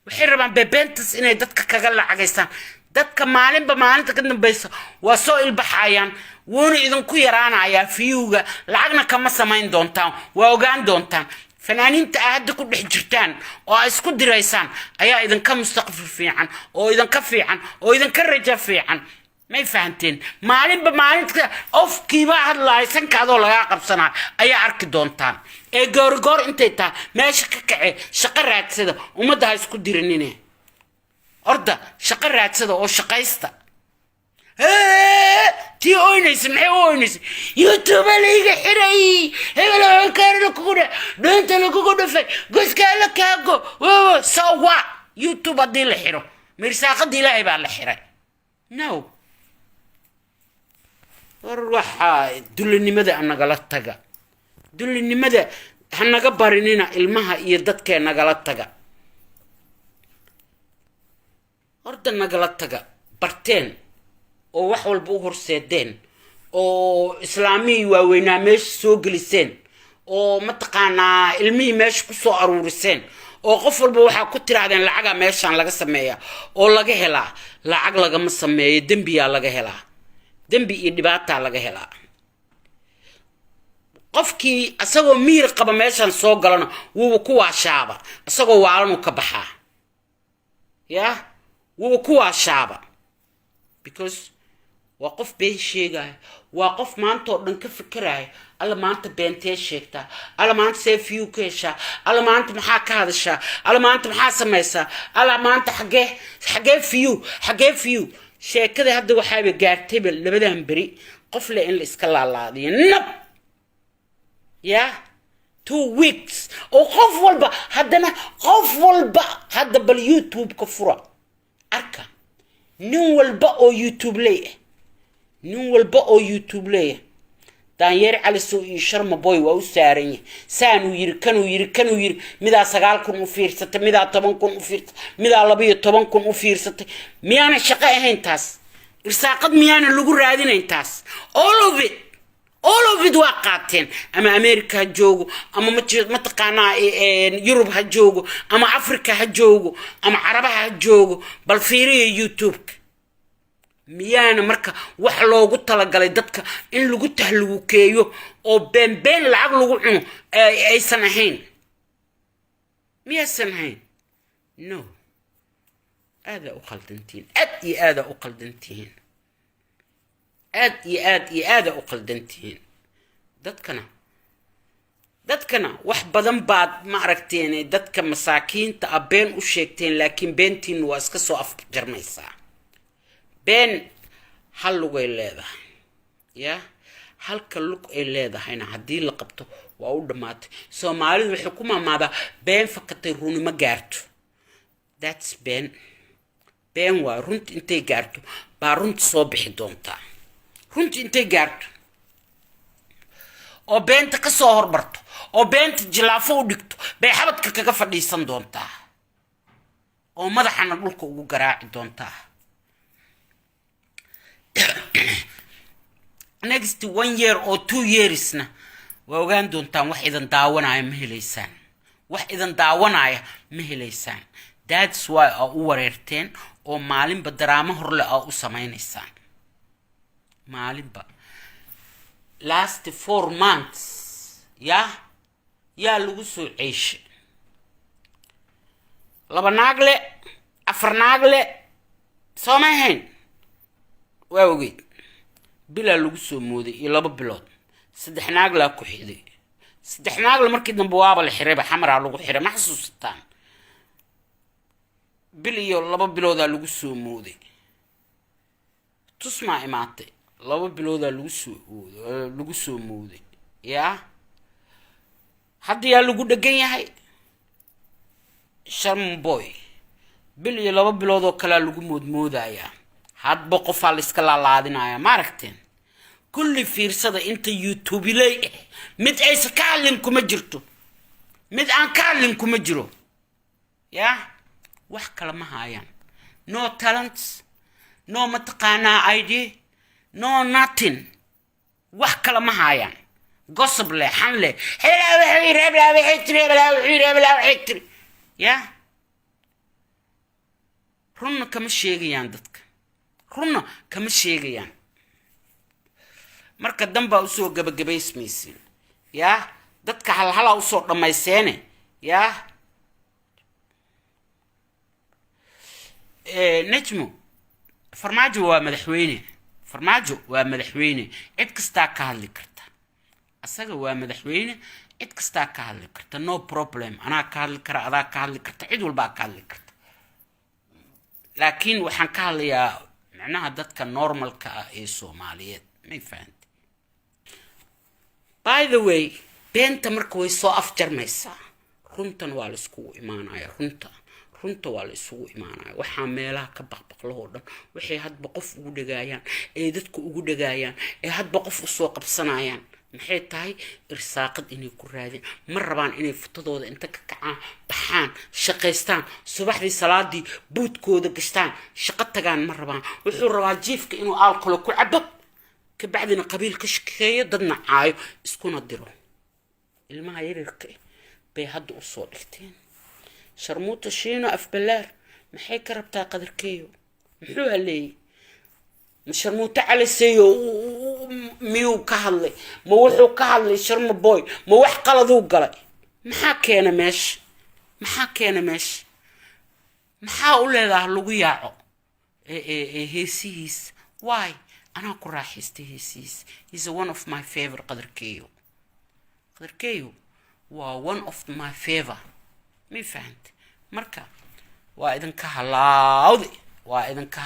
[SPEAKER 1] waxay rabaan bebentas inay dadka kaga lacagaystaan dadka maalinta ka dambaysa waa soo ilbaxayaan woona idin ku yaraanaya fiyuga lacagna kama samayn doontaan waa ogaan doontaan فنانين تأهد كل حجرتان أو أسكت دريسان أيا إذا كم مستقبل في عن أو إذا كفي عن أو إذا كرجع في عن ما يفهمتين معلم بمعلم أوف كيبا الله يسن كذا ولا يعقب سنة أيا أرك دونتان جور أنت تا ماشي كعي شقرات سدا وما ده أسكت درنينه أردا شقرات سدا أو شقيستا تي أونس معي أونس يوتيوب اللي حري هلا كارلو كودا دنت لو كودا في قص كلا كاكو سوا يوتيوب دي الحرو مرساق دي لاعب على الحري نو روح دلني مدى أنا غلطتك دلني مدى حنا قبرنينا المها يدتك أنا غلطتك أردنا غلطتك برتين oo wax walba u horseedeen oo islaamii waaweynaa meesha soo geliseen oo mataqaanaa ilmihii meesha ku soo aruuriseen oo qof walba waxaa ku tiraadeen lacaga meeshaan laga sameeyaa oo laga helaa lacag lagama sameeyo dembiyaa laga helaa dembi iyo dhibaataa laga helaa qofkii asagoo miir qaba meeshaan soo galana wuu ku waashaaba asagoo waalan ka baxaa ya wuu ku waashaaba because وقف بين شيء وقف ما أنت أردن كفكره ألا ما أنت بنتي شيكتا ألا ما أنت سيفيو كيشا ألا ما أنت محاك هذا الشا ألا ما أنت محاسة ميسا ألا ما أنت حقه فيو شيء كده هذا وحابي قارتبل اللي بدهم بري قفل إن الإسكال الله دي نب يا 2 weeks وقف والبا هدنا قف والبا هذا باليوتيوب كفرة أركا نو والبا أو يوتيوب ليه نو والبا أو يوتيوب ليه daanyeer cali soo iyo sharma boy waa u saaran yahay saanuu yiri kanuu yiri midaa 9 kun u fiirsatay midaa 10 kun u fiirsatay midaa 12 kun u fiirsatay miyaana shaqo ahayn taas irsaaqad miyaana lagu raadinayn taas all of it waa qaateen ama America ha joogo ama ma taqaanaa Europe ha joogo ama Africa ha joogo ama Carabaha ha joogo bal fiiriyo YouTube miyaana marka wax loogu talagalay dadka in lagu tahluukeeyo oo been lacag lagu cuno aysan ahayn miyaysan ahayn no هذا أقلدنتين هذا أقلدنتين هذا أقلدنتين dadkana wax badan baad ma aragteen dadka masaakiinta been u sheegteen laakiin beentiin waa iska soo afjarmaysaa been hal lug ay leedahay ya halka lug ay leedahayna hadii la qabto waa u dhamaatay Soomaalidu waxay ku maamaadaa been fakatay runi ma gaarto that's been waa runtii intay gaarto baa runtii soo bixi doontaa runtii intay gaarto oo beenta ka soo horbarto oo beenta jilaafo u dhigto bay xabadka kaga fadhiisan doontaa oo madaxana dhulka ugu garaaci doontaa next 1 year or 2 yearsna waa ogaan doontaan wax idan daawanaya ma heleysaan wax idan daawanaya ma heleysaan that's why u wareerteen oo maalinba daraamo horle u sameeynaysan maalinba last 4 months ya lagu soo ceeshay 2 naagle 4 naagle soomahayn waa ogeyd bila lagu soo mooday iyo 2 bilood 3 naagle ku xiday 3 naagle markii dambe waaba la xiray xamara lagu xiray ma xasuustaan biliyo 2 bilooda lagu soo mooday tusma imaatay 2 bilooda lagu soo mooday ya hadii lagu dhagan yahay Sharma boy biliyo 2 bilood oo kala lagu moodmoodaya hadba qof la iska laalaadinaya ma aragteen kulli fiirsada inta YouTube lay mid ay sakaalin kuma jirto mid aan kaalin kuma jiro ya wax kala ma hayaan no talents no mataqaana ID no nothing wax kala ma hayaan gossip le hanle hela ya runna kama sheegayaan dadka runna kama sheegayaan marka damba u soo gabagabaysmaysin ya dadka hal u soo dhamayseene ya نجمو فرماجو ومدحويني عد كستا كهالي كرتا أساقا ومدحويني عد كستا كهالي كرتا no problem أنا كهالي كرا أدا كهالي كرتا عد والبا كهالي كرتا لكن وحان كهالي معناها دادك نورمال كا سوماليات ما يفهمت by the way بينتا مركوي سو أفجر ميسا runtan waa la isku imaanaya runta waa la isugu imaanaya waxa meelaha ka baqbaqloo dhan waxay hadba qof ugu dhagaayaan ee dadku ugu dhagaayaan ee hadba qof u soo qabsanayaan maxay tahay irsaaqad inay ku raadin ma rabaan inay futadooda inta ka kacaan baxaan shaqeystaan subaxdii salaadii buudkooda gashtaan shaqo tagaan ma rabaan wuxuu rabaa jiifka inuu alcohol ku cabo ka bacdina qabiil ka shaqeeyo dadna caayo iskuna diro ilmaha yaryarka bay hadda u soo dhigteen sharmuuta shiino afbalaar maxay ka rabtaa qadarkeeyo muxuu halay sharmuuta cali seeyo miyuu ka hadlay ma wuxuu ka hadlay Sharma boy ma wax qaladuu galay maxaa keena meesh maxaa u leedahay lagu yaaco heesiis why ana ku raaxaystay heesiis is one of my favorite qadarkeeyo waa one of my favor mi fahant marka waa idinka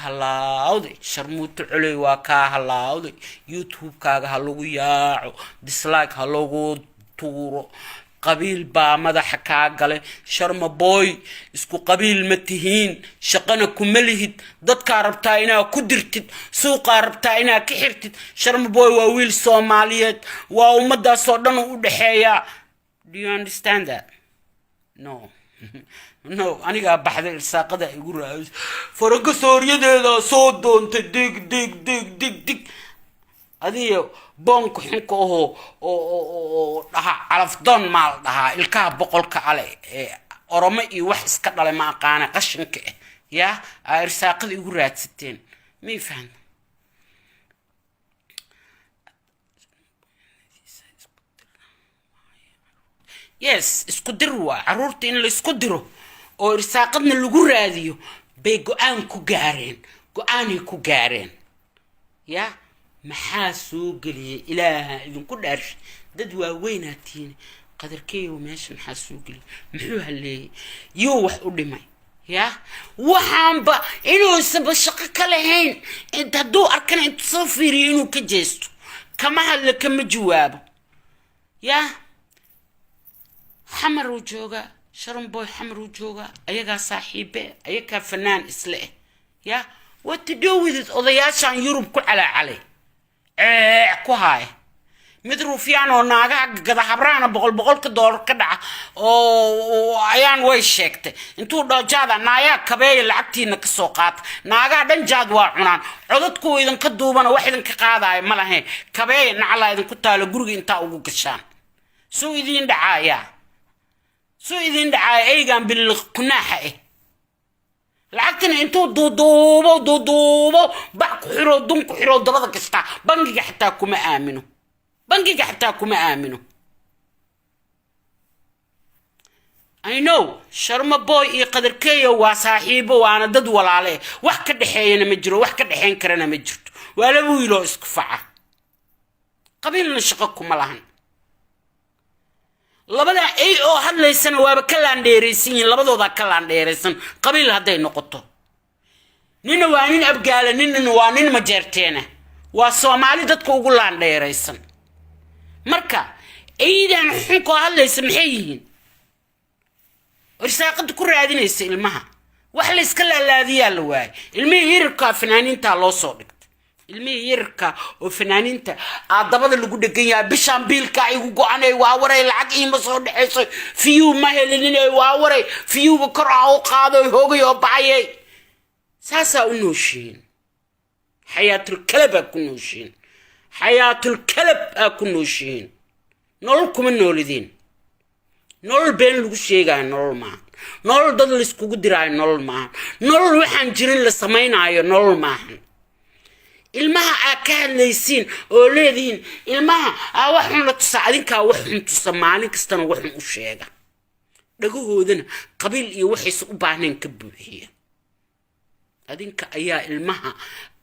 [SPEAKER 1] halaawday sharmuuta culay waa ka halaawday YouTube kaaga ha lagu yaaco dislike ha lagu tuuro قبيل با مدح كاغله شرم بوي اسكو قبيل متهين شقنا كملهد دد كاربتا انا كدرتد سوق كاربتا انا كحرتد شرم بوي وويل سوماليات وامدا سو دن او دخيا. Do you understand that? No. No, aniga baxda irsaaqada igu raayis faraga sooriyadeeda soo doonta dig adiyo bonk xinka oo dhaha calafdan maal dhaha ilka boqolka ale oromo iyo wax iska dhalay ma aqaana qashinka ya irsaaqada igu raadsateen mi faham. Yes, isku dir waa caruurta in la isku diro oo irsaaqadna lagu raadiyo bay go'aan ku gaareen ya maxaa soo galiyay ilaaha idinku dhaarsh dad waaweynatiin qadarkeeyo meesha maxaa soo galiyay muxuu haleeyay yoo wax u dhimay ya waxaanba inuu sabab shaqo ka lahayn inta duu arkana inta soo fiiriyo inuu ka jeesto kama hadla kama jawaabo ya حمر وجوجا شرم بوي حمر وجوجا أيها صاحبة أيها فنان إسلام يا what to do with it أضياش عن يوروب كل على كوهاي مدرو فيانو ناقا قد حبرانا بقول كدور كدع أو عيان ويشكت انتو دا جادا نايا كباي لعبتي انك السوقات ناقا دن جاد واعنان عددكو إذن كدوبانا واحد كقادا ملاهين كباي نعلا إذن كتالو قرقي انتا اوغو كشان سو إذن دعايا سو إذن دعايا ايغان بالقناحة لعبتنا انتو دودوبو باكو حيرو دونكو حيرو دبدا كستا بنجي حتى كما آمنوا I know شرم بوي إيه قدر كيو وصاحبه وأنا ضد ولا عليه وحكي دحين مجرو وحكي دحين كرنا مجرد ولا بويلو اسكفعة قبيل نشقكم ملهن لبدا أي أو حد ليسن وابكلان ديريسين لبدا ذا كلان ديريسن قبيل هذا نقطة نين وانين أبقال نين وانين مجرتينه وصومالي دتكو قولان ديريسن marka aydan xunko hadlaysa maxay yihiin irsaaqad ku raadinaysa ilmaha wax la iska laalaadiyaa la waay ilmihii yarka fanaaniinta loo soo dhigtay ilmihii yarka oo fanaaniinta aadabada lagu dhagan yahay bishan biilka igu go'anay waa waray lacag iima soo dhaxayso fiyu ma helinay waa waray fiyu kor oo qaado hoogay oo baxay saasa u nooshin hayatul kalaba ku nooshin حياة الكلب أكونوا شين نولكم النولدين نول بين لوشيجا نول ما نول ضد السكوك دراي نول ما نول وحن جرين لسمين عيا نول ما المها أكان ليسين أولادين المها أوحنا تصعدين كأوحنا تصمعين كستنا وحنا وشيجا لقوه ذن قبيل يوحي سؤبانين كبوهية هذين أيا المها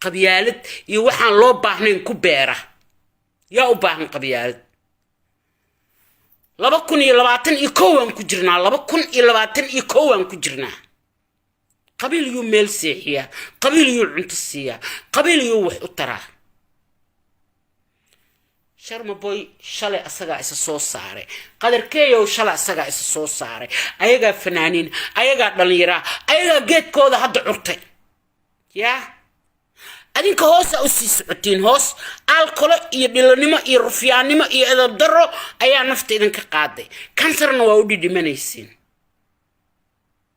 [SPEAKER 1] قبيالد يوحن لو باهنين كبيرة يا أباهن قبيالد لبكون يلباتن يكون كجرنا لبكون يلباتن يكون كجرنا قبيل يو ميل سيحية قبيل يو عنتصية قبيل يو وح أترى شرم بوي شلي أسقى إسسوس ساري قدر كيو شلي أسقى إسسوس ساري أيها فنانين أيها دليرة أيها جيت كود هاد عرتي يا أدينك هوس أو سيسعتين هوس الكل يدلني ما يرفعني ما إذا ضرر أيا نفط إذنك قاضي كانسرنا وودي دمنيسين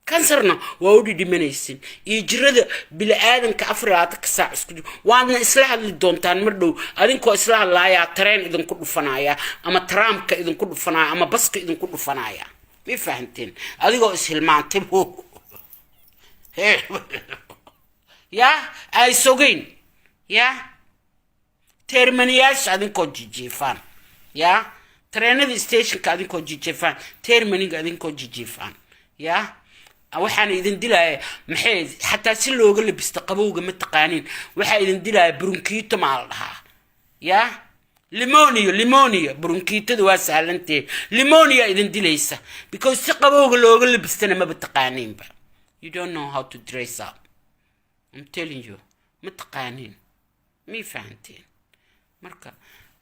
[SPEAKER 1] كانسرنا وودي دمنيسين يجرد بالآدم كأفرادك ساعة سكدي وأنا إصلاح اللي دونتان مردو أدينك إصلاح لا يا ترين إذن كل فنايا أما ترام كإذن كل فنايا أما بسك إذن كل فنايا بيفهمتين أدينك إسلمان تبو يا أي سوين يا ترمنياش أدين كوجي جيفان يا ترينر ستيشن كأدين كوجي جيفان ترمني كأدين كوجي جيفان يا وحنا إذن دلا محيز حتى سلوا قلب بيستقبوا قمة تقانين وحنا إذن دلا برونكيت مالها يا ليمونيا برونكيت دوا سهلنتي ليمونيا إذن دليسا because استقبوا قلب بيستنا ما بالتقانين با you don't know how to dress up I'm telling you متقانين مي فهمتين مركا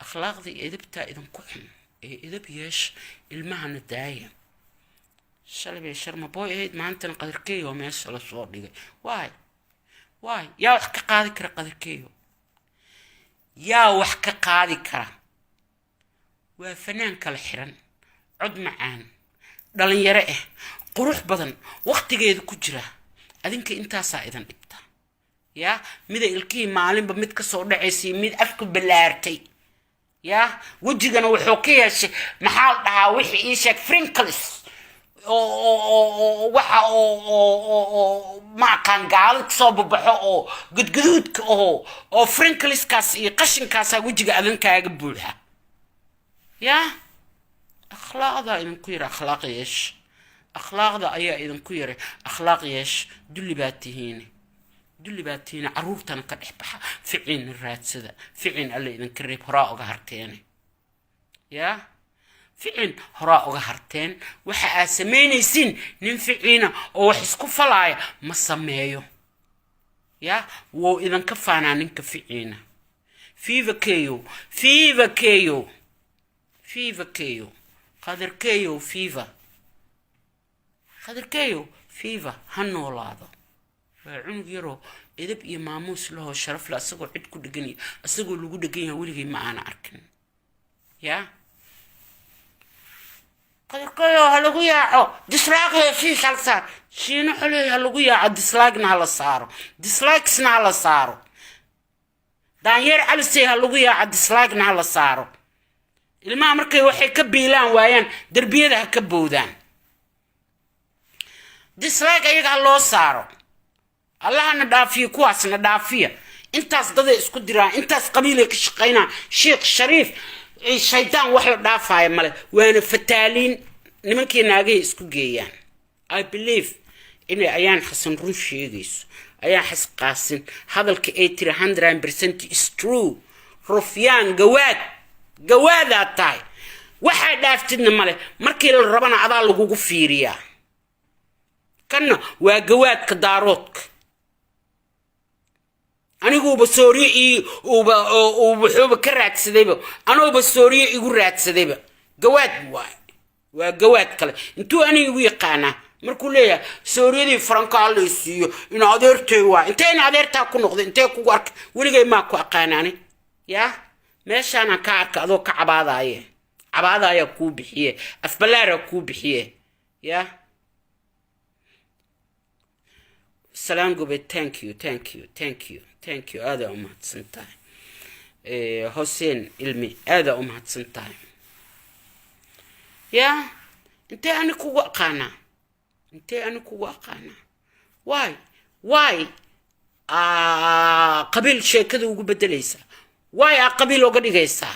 [SPEAKER 1] أخلاق ذي إذبتا إذن كحن إذا بيش المعنى دايم شلبي شرم بوي هيد ما أنت قدر كيو ما يسأل الصور دي واي يا وحكي قاضي كرا قدر كيو يا وحكي قاضي كرا وفنان كالحرن عد معان دلن يرأه قروح بدن وقت جيد كجرة أذنك أنت سائدا إبتا يا ماذا الكي معلم بمد كسر دعسي مد أفكر بالارتي يا وجهنا وحوكيه محل دها وحي إيشك فرينكلس waxa ma kan gaal soo baxo gudgududka oo frinkliskaas iyo qashinkaas wajiga adinkaaga buuxa ya akhlaaqda idinku yar akhlaaq yeesh akhlaaqda ayaa idinku yar akhlaaq yeesh dulli baatiina caruurtana ka dhex baxa ficin raadsada ficin alle idinka reeb horaa uga harteen ya ficin horaa uga harteen waxa aad sameynaysiin nin ficiina oo wax isku falaaya ma sameeyo ya woo idinka faanaa ninka ficiina fiiva keyo qadar keyo fiiva hanoolaado waa cunug yaroo edab iyo maamuus lahoo sharaf la asagoo cid ku dhegan asagoo lagu dhegan yahay weligii ma aana arkin ya قدر كيو هلقو ياعو ديسلايك هي في شالسار شينو حلي هلقو ياعو ديسلايكنا هلا صارو ديسلايكسنا هلا صارو دانير على سي هلقو ياعو ديسلايكنا هلا صارو ilma markay waxay ka biilaan waayaan darbiyada ka boodaan dislike ayaga loo saaro allahna dhaafiyo kuwaasna dhaafiya intaas dad isku diraan intaas qabiilay ka shaqeynaa sheekh shariif shaydaan wax la dhaafay male waana fataalin nimankii naagay isku geeyaan I believe in ayaan xasan run sheegayso ayaan xas qaasin hadalka 100% is true rufyaan gawaada tahay waxa dhaaftidna male markii la rabana adaa lagu fiiriyaa kana waa gawaadka daaroodka anigu basooriye wuxuu ka raadsadayba anoo basooriye igu raadsadayba gawaad waa gawaad kale intuu anigu yaqaana markuu leeyahay sooriyadii faranka la siiyo in adeertay waa intee in adeerta ku noqday intee ku ark weligay ma ku aqaanaani ya meeshana ka arka adoo ka cabaadaya ku bixiye afbalaara ku bixiye ya salaam gobe thank you هذا umahadsantahay Hussein ilmi هذا umahadsantahay ya intee ani kugu aqaana why qabiil sheekada ugu bedelaysa why qabiil uga dhigaysa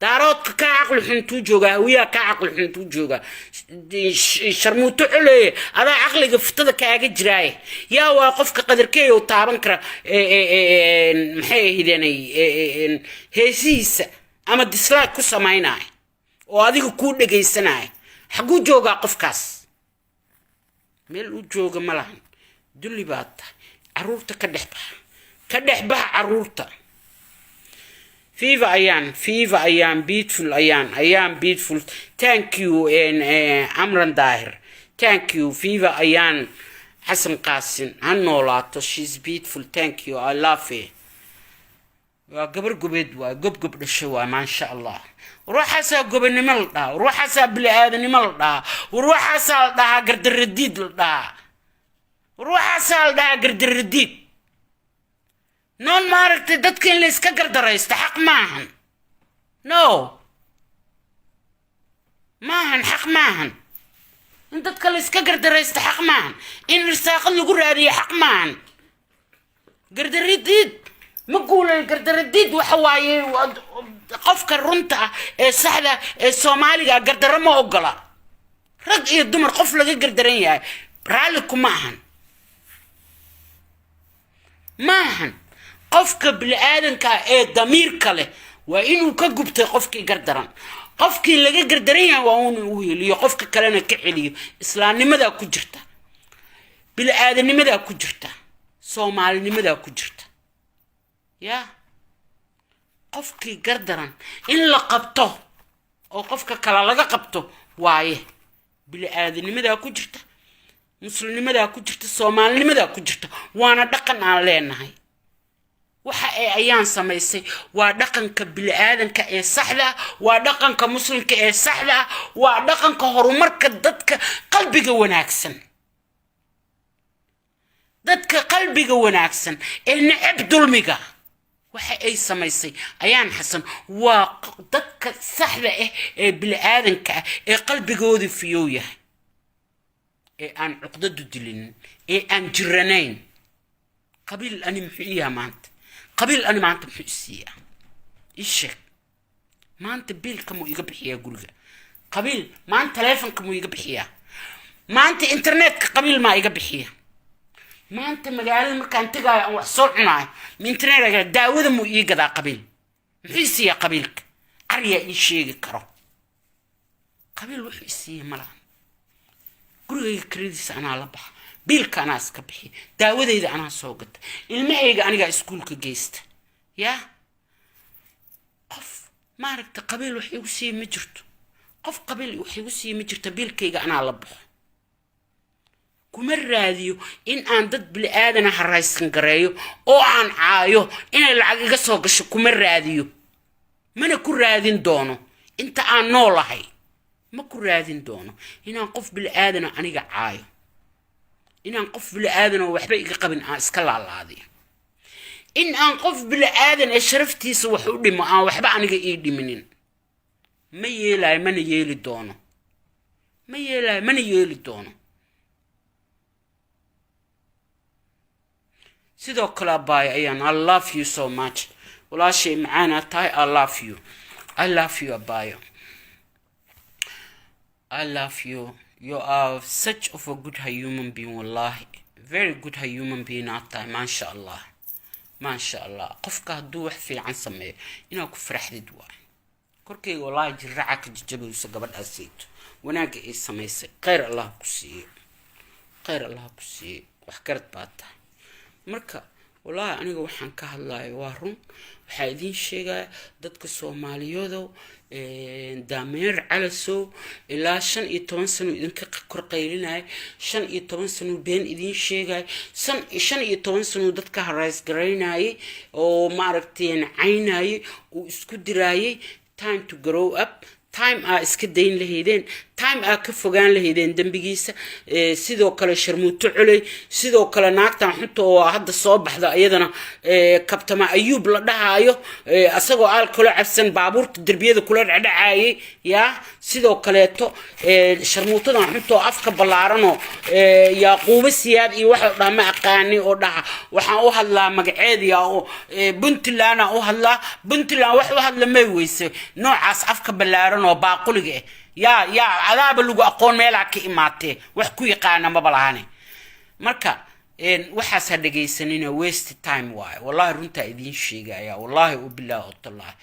[SPEAKER 1] daaroodka ka aqal xuntu jooga wiya ka aqal xuntu jooga sharmuuto xulee ada aqliga fitada kaaga jiraay yaa waa qofka qadarkeeyo taaban kara maxay hidanay heesiisa ama dislike ku sameeynaay oo adiga ku dhageysanaay xagu jooga qofkaas meel u jooga malahan dulli baata caruurta ka dhexbax caruurta Viva Ayan, beautiful Ayan, beautiful. Thank you, Amran Dahir. Thank you, Viva Ayan, Hassan Qasim. Hanolato, she's beautiful. Thank you, I love her. Gabar gubed waa gub dhashay ma sha Allah. Ruuxaasa gubanimal dhaa, ruuxaasa bini'aadanimal dhaa, ruuxaasa dhaa gardaradiid dhaa. Ruuxaasa dhaa gardaradiid. non maaragtay dadka in la iska gardaraysto xaq maahan xaq maahan in dadka la iska gardaraysto xaq maahan in risaaqad lagu raadiyo xaq maahan gardaridid ma guulay gardaridid waxa waaye qofka runta ee saxda ee Soomaaliga gardaro ma ogola rag iyo dumar qof laga gardaran yahay raali kuma maahan qofka bilaadanka ee damiirka leh waa inuu ka gubtay qofkii gardaran qofkii laga gardaran yahay waa inuu weyliyo qofka kalena ka celiyo islaamnimada ku jirta bilaadanimada ku jirta Soomaalinimada ku jirta ya qofkii gardaran in la qabto oo qofka kala laga qabto waaye bili aadanimadaa ku jirta muslimnimadaa ku jirta soomaalinimadaa ku jirta waana dhaqan aan leenahay waxa ay ayaan samaysay waa dhaqanka bili aadanka ee saxda waa dhaqanka muslimka ee saxda waa dhaqanka horumarka dadka qalbiga wanaagsan ee necab dulmiga waxa ay samaysay ayaan xasan waa dadka saxda ah ee bili aadanka ee qalbigoodu fiyow yahay ee aan cuqdadu dilin ee aan jiranayn qabiil ani muxiya maanta qabiil ani maanta muxiya ishek maanta biilka mu iga bixiya guriga qabiil maanta telefonka mu iga bixiya maanta internetka qabiil ma iga bixiya maanta magaalada markaan tagaayo aan wax soo cunaay internetka daawada mu ii gadaa qabiil muxiya qabiilka ariya ii sheegi karo qabiil wuxuu isiiyay malaha gurigayga kiradiisa anaa la baxa biilka anaa iska bixi daawadayda anaa soo gata ilmahayga anigaa iskuulka geysta yaa qof maaragta qabiil wax igu siiye ma jirto qof qabiil wax igu siiye ma jirto biilkayga anaa la baxo kuma raadiyo in aan dad bili aadana haraysan gareeyo oo aan caayo inay lacag iga soo gasho kuma raadiyo mana ku raadin doono inta aan noolahay ma ku raadin doono inaan qof bili aadana aniga caayo inaan qof bili aadana waxba iga qabin aan iska laalaadiyo in aan qof bili aadan ee sharaftiisa wax u dhimo aan waxba aniga ii dhiminin ma yeelaayo mana yeeli doono sidoo kale baay ayaan I love you so much walaashay macaana tahay I love you abaayo I love you. You are such of a good human being, wallahi. Very good human being ataa, mashallah. Mashallah. Qofka hadduu wax fiican sameeyo inaa ku faraxdid waay. Korkayga wallahi jirraca ka jajabayso gabadhaasayto. Wanaaga ay samaysay. Khayr Allah ku siiyo. Wax garad baa tahay. Marka wallahi aniga waxaan ka hadlayo waa run. Waxaa idiin sheegaya dadka Soomaaliyooda daameer calasow ilaa 15 sano idinka korqaylinay 15 sano been idiin sheegay 15 sano dadka harays garaynay oo maaragteen caynay oo isku diraayay time to grow up time iska dayn lahaydeen time ka fogaan lahaydeen dambigiisa sidoo kale sharmuuto culay sidoo kale naagtan xunta oo hadda soo baxda iyadana kabtama ayuub la dhahaayo asagoo alcohol cabsan baabuurta darbiyada kula dhacayay yaa sidoo kaleeto sharmuutadan xunta oo afka ballaaranoo yaaquuba siyaab iyo waxa dhama aqaani oo dhaha waxaan u hadlaa magaceediya oo Puntland u hadlaa Puntland wax u hadla may weyse noocaas afka ballaaran oo baaquliga يا عذاب اللي أقول ملاك إماتي وحكوا يقانا ما بلهاني مركا إن وحاس هدقي سنين waste time واي والله رنتا إذين شيء يا والله وبالله والله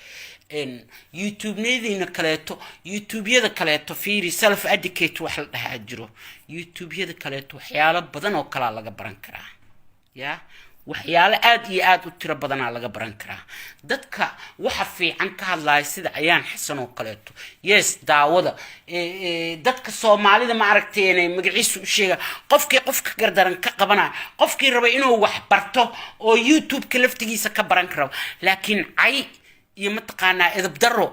[SPEAKER 1] إن يوتيوب نيدي نكلاتو يوتيوب يدا كلاتو فيري سلف أديكيت وحل هاجرو يوتيوب يدا كلاتو حيالا بدن وكلا لغا برانكرا يا waxyaalo aad iyo aad u tiro badan laga baran karaa dadka waxa fiican ka hadlay sida ayaan xasan oo kaleeto yes daawada dadka Soomaalida ma aragteen magaciisu u sheega qofka gardaran ka qabana qofkii raba inuu wax barto oo YouTube ka laftigiisa ka baran karo laakiin ay iyo mataqaanaa edab daro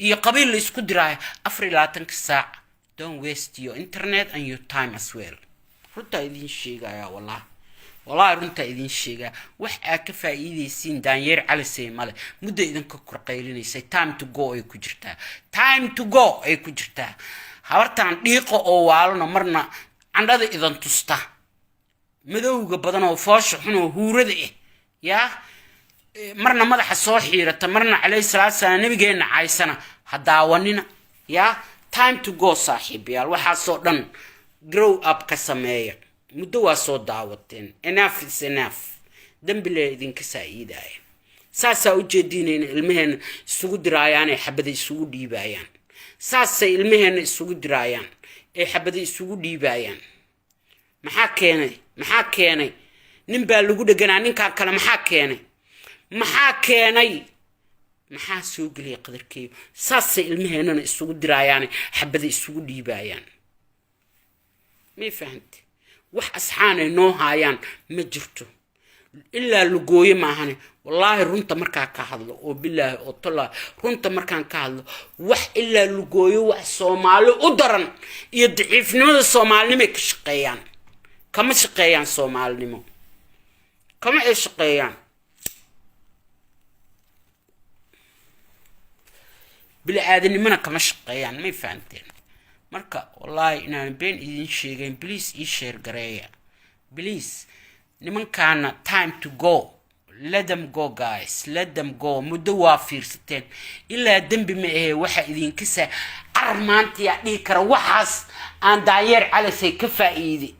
[SPEAKER 1] iyo qabiil la isku diraayo 24 saac don't waste your internet and your time as well runta idin sheegaya والله رنتا إذن شيء وح كفايديسين دانير على سيماله مدة إذن كقرقيلين يسي time to go أي كجرتا هورتان ديقة أو والنا مرنا عند هذا إذن تستا مدوق بدنا وفاش حنو هورد يا مرنا ماذا حصوحي رتمرنا عليه الصلاة نبيجينا عايسنا هداوانينا يا time to go صاحبي يا وحصودن grow up كسمية مدوا صوت دعوتين enough is enough دنبلي إذن كسائدة ساسا وجدين المهن سود رايان حبذي سود يبايان ساسا المهن سود رايان حبذي سود يبايان محاكيني نمبا لغو دقنا ننكا كلا محاكيني maxaa soo geliyay qadarkeeyo saasay ilmaheenana isugu diraayaan xabada isugu dhiibayaan ma fahanti wax asxaan ay noo haayaan ma jirto ilaa lugooyo maahane wallaahi runta markaa ka hadlo oo bilaahi oo tallaahi runta markaan ka hadlo wax ilaa lugooyo wax Soomaali u daran iyo daciifnimada Soomaalinimo ka shaqeeyaan kama shaqeeyaan Soomaalinimo kama ay shaqeeyaan bilaadanimana kama shaqeeyaan ma fahanteen marka wallaahi inaan been idin sheegayn please ii share gareeya please nimankaana time to go let them go guys let them go muddo waa fiirsateen ilaa dambi ma ahe waxa idinka saa armaantiya dhigi kara waxaas aan daayeer calisay ka faa'iiday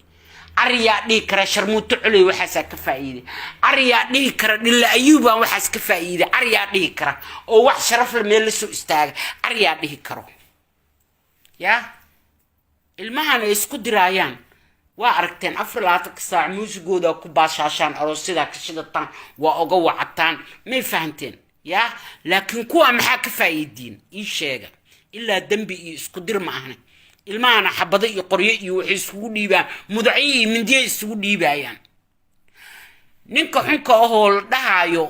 [SPEAKER 1] ariya dhigi kara sharmuuto culay waxaas ka faa'iiday ariya dhigi kara dhilla ayuubaan waxaas ka faa'iiday ariya dhigi kara oo wax sharaf la meel la soo istaaga ariya dhigi karo ya ilmahana isku diraayaan waa aragteen 24 saac muusigooda ku baashaashaan aroosida ka shidatan waa uga wacataan ma fahanteen ya laakiin kuwa maxaa ka faa'iideen ii sheega ilaa dambi iyo isku dir ma ahna ilmahana xabada iyo qoryo iyo waxay isugu dhiibaan mudaciyi mindiye isugu dhiibayaan ninka xunka oo la dhahayo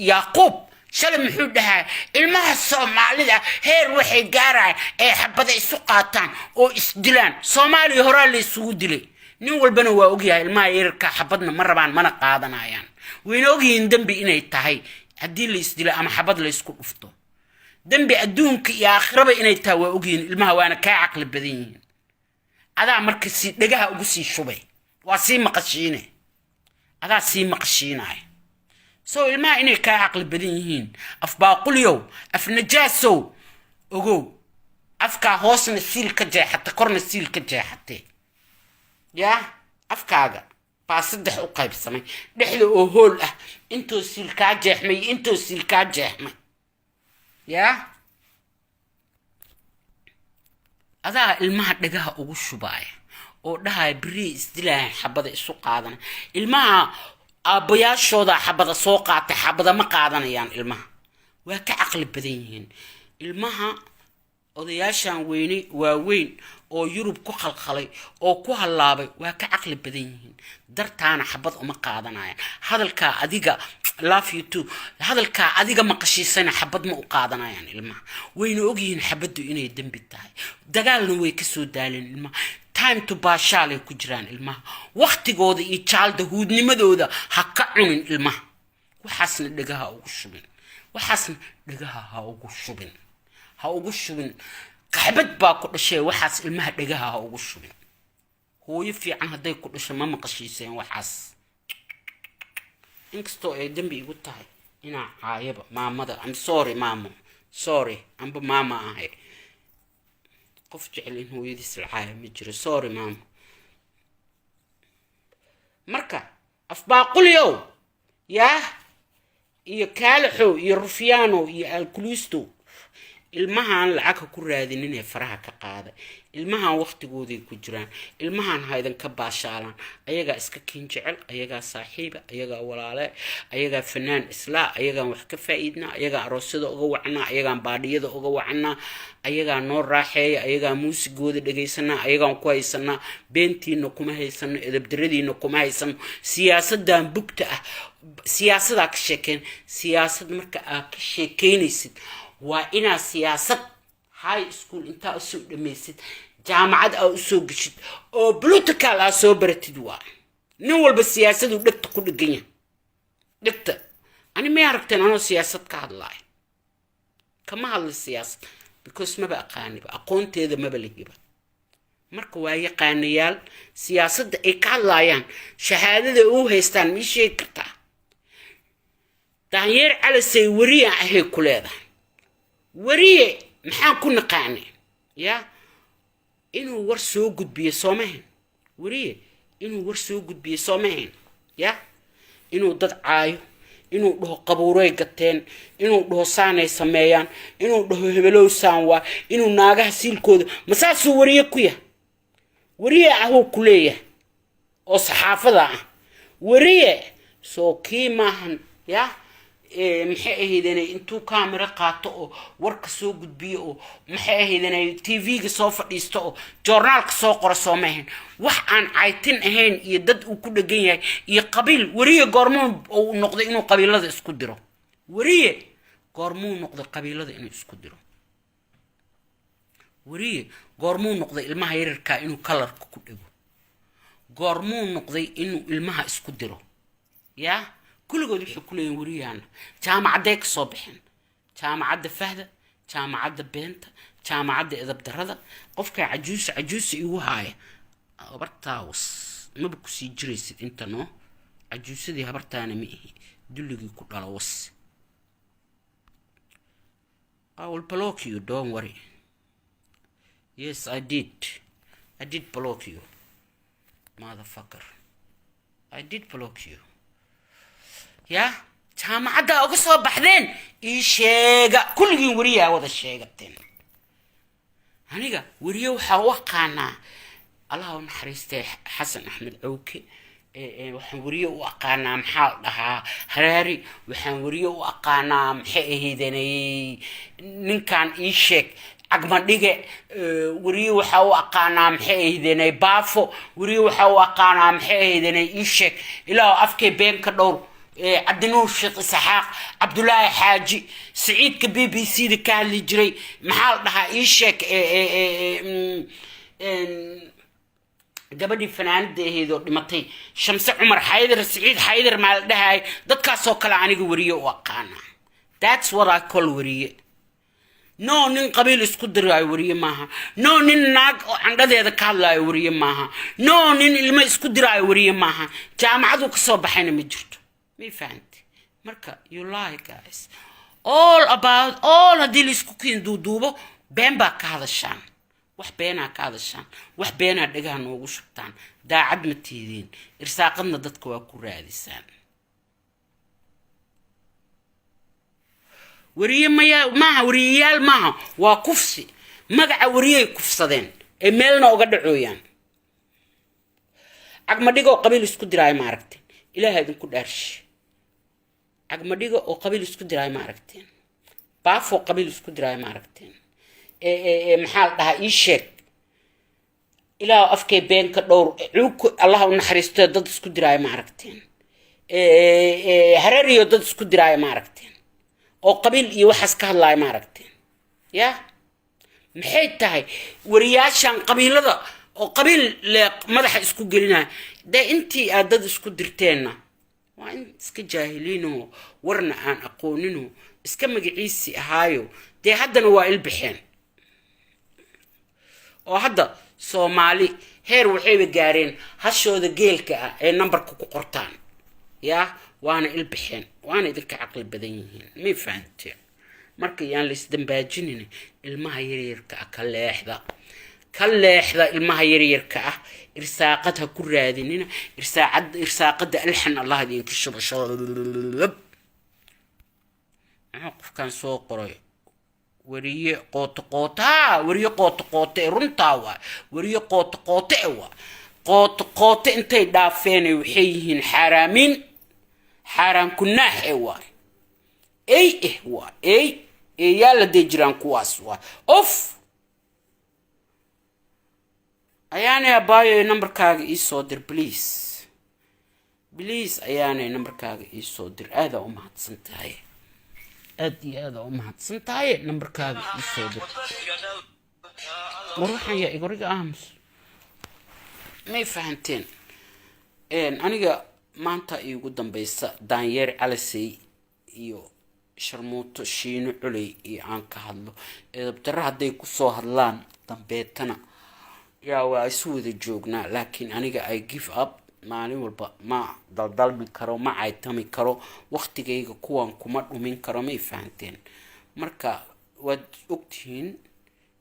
[SPEAKER 1] Yaaqoob shalay muxuu dhahaa ilmaha Soomaalida heer waxay gaaraan ee xabada isu qaataan oo isdilaan Soomaaliya hore la isugu dilay nin walbana waa ogyahay ilmaha yarka xabadna ma rabaan mana qaadanayaan wayna ogyihiin dambi inay tahay haddii la isdilo ama xabad la isku dhufto dambi adduunka iyo aakhiraba inay tahay waa ogyihiin ilmaha waana ka aqli badan yihiin adaa marka si dhagaha ugu sii shubay waa sii maqashiine adaa sii maqashiinay سو الماء إني كعقل بدينهين أفباقوليو أفنجاسو أجو أفكا هوسن السيل كجاي حتى قرن السيل كجاي حتى يا أفكاجا باصدح أقايب سمي نحلو أهول أنتو السيل كجاي حمي أنتو السيل كجاي حمي يا هذا الماء دجاها أجو شباي أو ده بريز دلها حبذا السوق هذا الماء aabbayaashooda xabada soo qaatay xabada ma qaadanayaan ilmaha waa ka aqli badan yihiin ilmaha odayaashan waa weyn oo Yurub ku khalkhalay oo ku halaabay waa ka aqli badan yihiin dartaana xabad uma qaadanayaan hadalka adiga love you too hadalka adiga maqashiisana xabad ma u qaadanayaan ilmaha wayna ogyihiin xabadu inay dambi tahay dagaalna way ka soo daaleen ilmaha time to baashaalay ku jiraan ilmaha waqtigooda iyo childhoodnimadooda ha ka cunin ilmaha waxaasna dhagaha ugu shubin waxaasna dhagaha ha ugu shubin qaxbad baa ku dhashay waxaas ilmaha dhagaha ha ugu shubin hooyo fiican haday ku dhasho ma maqashiiseen waxaas inkastoo ay dambi igu tahay inaa caayaba maamada I'm sorry mama sorry amba mama ahay qof jecel in hooyadiis lacay ma jiro sorry mama marka afbaaqulyo ya iyo kaalxo iyo rufiyaano iyo alkulisto ilmahan lacag ku raadinin ee faraha ka qaada ilmahan waqtigooday ku jiraan ilmahan haydan ka baashaalan ayaga iska kin jecel ayaga saaxiiba ayaga walaale ayaga fanaan isla ayaga wax ka faa'iidna ayaga aroosada uga wacna ayaga baadiyada uga wacna ayaga noo raaxeeya ayaga muusigooda dhageysana ayaga ku haysana beentiina kuma haysano edabdaradiina kuma haysano siyaasadan bugta ah siyaasada ka sheekeen siyaasad marka aad ka sheekeynaysid waa ina siyaasad high school inta soo dhameeysid jaamacad aad soo gashid oo political aad soo baratid waa nin walba siyaasadu dhigta ku dhiganya dhigta ani ma aragteen anoo siyaasad ka hadlaay kama hadla siyaasad because ma aqaani aqoonteeda ma balihiba marka waa yaqaanayaal siyaasadda ay ka hadlayaan shahaadada uu haystaan ma sheegi kartaa daayeer calisay wariya ahay ku leedahay wariye maxaan ku naqaanay ya inuu war soo gudbiyo Soomaaliya wariye inuu war soo gudbiyo Soomaaliya ya inuu dad caayo inuu dhaho qabuuray gateen inuu dhaho saanay sameeyaan inuu dhaho hebelow saan waa inuu naagaha siilkooda masaasuu wariye ku yahay wariye ahuu ku leeyahay oo saxaafada ah wariye soo kiimahan ya maxay ahaydeenay intuu kaamiro qaato oo warka soo gudbiyo oo maxay ahaydeenay tv-ga soo fadhiisto oo joornaalka soo qoro soo maahan wax aan caytin ahayn iyo dad uu ku dhegan yahay iyo qabiil wariye goormuu uu noqday inuu qabiilada isku diro wariye goormuu noqday qabiilada inuu isku diro wariye goormuu noqday ilmaha yararkaa inuu kalarka ku dhego goormuu noqday inuu ilmaha isku diro yaa kulligood waxay ku leeyihin wariyahana jaamacadday ka soo baxeen jaamacadda fahda jaamacadda beenta jaamacadda edabdarada qofkaa cajuusa igu haaya habartaawas maba kusii jiraysid inta noo cajuusadii habartaana ma ihi dulligii ku dhala was I will block you, don't worry. Yes, I did block you, motherfucker. I did block you. يا jaamacadda uga soo baxdeen ii sheega kulligiin wariyaa wada sheegateen aniga wariyo waxa u aqaanaa allah u naxariistay xasan axmed cawke waxaan wariyo u aqaanaa maxaa dhahaa haraari waxaan wariyo u aqaanaa maxay ahaydeenay ninkan ii sheeg cagmadhige wariyo waxa u aqaanaa maxay ahaydeenay baafo wariyo waxa u aqaanaa maxay ahaydeenay ii sheeg ilaa afkay been ka dhowr عدنور الشيخ إسحاق عبد الله حاجي سعيد كبي بي سي دي كان اللي جري محال لها إيشك قبل فنان دي هيدو دمطي شمس عمر حيدر سعيد حيدر مال دهاي دادكا سوكلا عني وريو وقانا that's what I call وريو نو نين قبيل اسكو دراي وريو ماها نو نين ناق عند هذا كالاي وريو ماها نو نين ilma اسكو دراي وريو ماها جامعادو كسو بخينا مجرتو مي فهمتي مركا you lie guys all هدي اللي اسكو كين دوبو بين با كهادشان wax beenaa ka hadashaan wax beenaa dhagaha noogu shubtaan daacad ma tiidin irsaaqadna dadka waa ku raadisaan wariye maaha wariyayaal maaha waa kufsi magaca wariyay kufsadeen ee meelna uga dhacooyaan cagmadhiga oo qabiil isku diraay ma aragteen ilaahay idinku dhaarshi cagmadhiga oo qabiil isku diraay ma aragteen baafo qabiil isku diraay ma aragteen maxaa dhaha ii sheeg ilaa afkay been ka dhowr cuug allah u naxariisto dad isku diraay ma aragteen harariyo dad isku diraay ma aragteen oo qabiil iyo waxaas ka hadlaay ma aragteen ya maxay tahay wariyaashan qabiilada oo qabiil madaxa isku gelinaa de intii aad dad isku dirteenna waa in iska jaahiliinoo warna aan aqooninoo iska magaciisi ahaayo dee haddana waa ilbixeen oo hadda Soomaali heer waxay gaareen hashooda geelka ah ee numberka ku qortaan ya waana ilbixeen waana idinka aqli badan yihiin ma fahanteen marka yaan la isdambaajinin ilmaha yaryarka ah ka leexda ilmaha yaryarka ah irsaaqad ha ku raadinina irsaaqada alxan allah idinka shubashada qofkan soo qoray wariye qoota runtaa waa wariye qoota intay dhaafeen waxay yihiin xaraamiin xaraan kunaax waa waa yaa la jiraan kuwaas waa of ayaanay abaayo numberkaaga ii soo dir please ayaanay numberkaaga ii soo dir aada u mahadsan tahay aad iyo aad u mahadsan tahay numberkaaga ii soo dir waxaan yaa igoriga aamus may fahanteen aniga maanta iigu dambaysa daanyeer calisay iyo sharmuuto shiino culey iyo aan ka hadlo edabdarra hadday ku soo hadlaan dambeetana yaa waa isu wada joognaa laakiin aniga I give up maalin walba ma daldalmi karo ma caytami karo waqtigayga kuwan kuma dhumin karo may fahanteen marka waad ogtihiin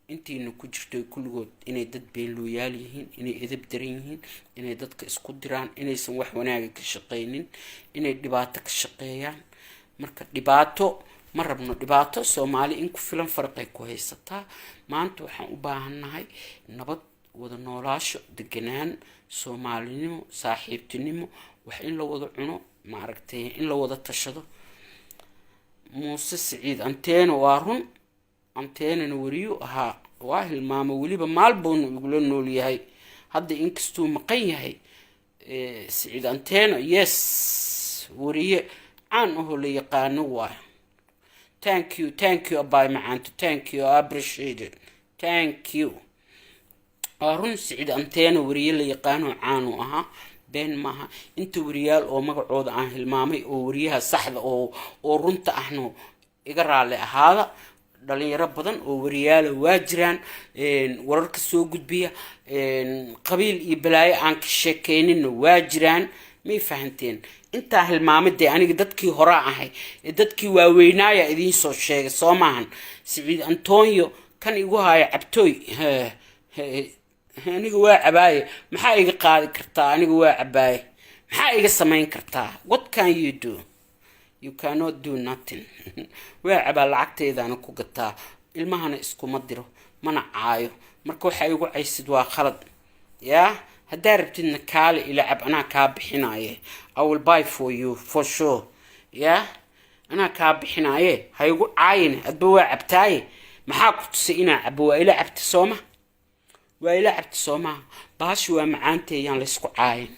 [SPEAKER 1] intiina ku jirto kulligood inay dad been loo yaal yihiin inay edeb daran yihiin inay dadka isku diraan inaysan wax wanaag ka shaqeynin inay dhibaato ka shaqeeyaan marka dhibaato ma rabno dhibaato Soomaali in ku filan farqay ku haysataa maanta waxaan u baahanahay nabad wada noolaasho deganaan Soomaalinimo saaxiibtinimo wax in la wada cuno ma aragtay in la wada tashado muuse siciid anteena waa run anteenana weriyu ahaa waa hilmaamo weliba maalbuuna igula nool yahay hadda inkastuu maqan yahay siciid anteena yes weriye caan ahoo la yaqaano waay thank you abay macaanto thank you I appreciate it thank you waa run siciid anteena weriye la yaqaano caanu ahaa been maaha inta weriyaal oo magacooda aan hilmaamay oo weriyaha saxda oo runta ahno iga raali ahaada dhalinyaro badan oo weriyaala waa jiraan wararka soo gudbiya qabiil iyo balaayo aan ka sheekeyninna waa jiraan may fahanteen intaa hilmaamadee aniga dadkii hore ahay dadkii waaweynaaya idiin soo sheegay soo maahan siciid antonio kan igu haya cabtooy aniga waa cabaaye maxaa iga qaadi kartaa aniga waa cabaaye maxaa iga samayn kartaa what can you do you cannot do nothing waa cabaa lacagteedana ku gataa ilmahana iskuma diro mana caayo marka waxa igu caysid waa khalad yaa haddaa rabtidna kaale ila cab anaa kaa bixinaaye I will buy for you for sure yaa anaa kaa bixinaaye ha igu caayine adba waa cabtaaye maxaa ku tusay inaa cabo waa ila cabta sooma waa ila cabta soomaa bahashu waa macaanta ayaan la isku caayin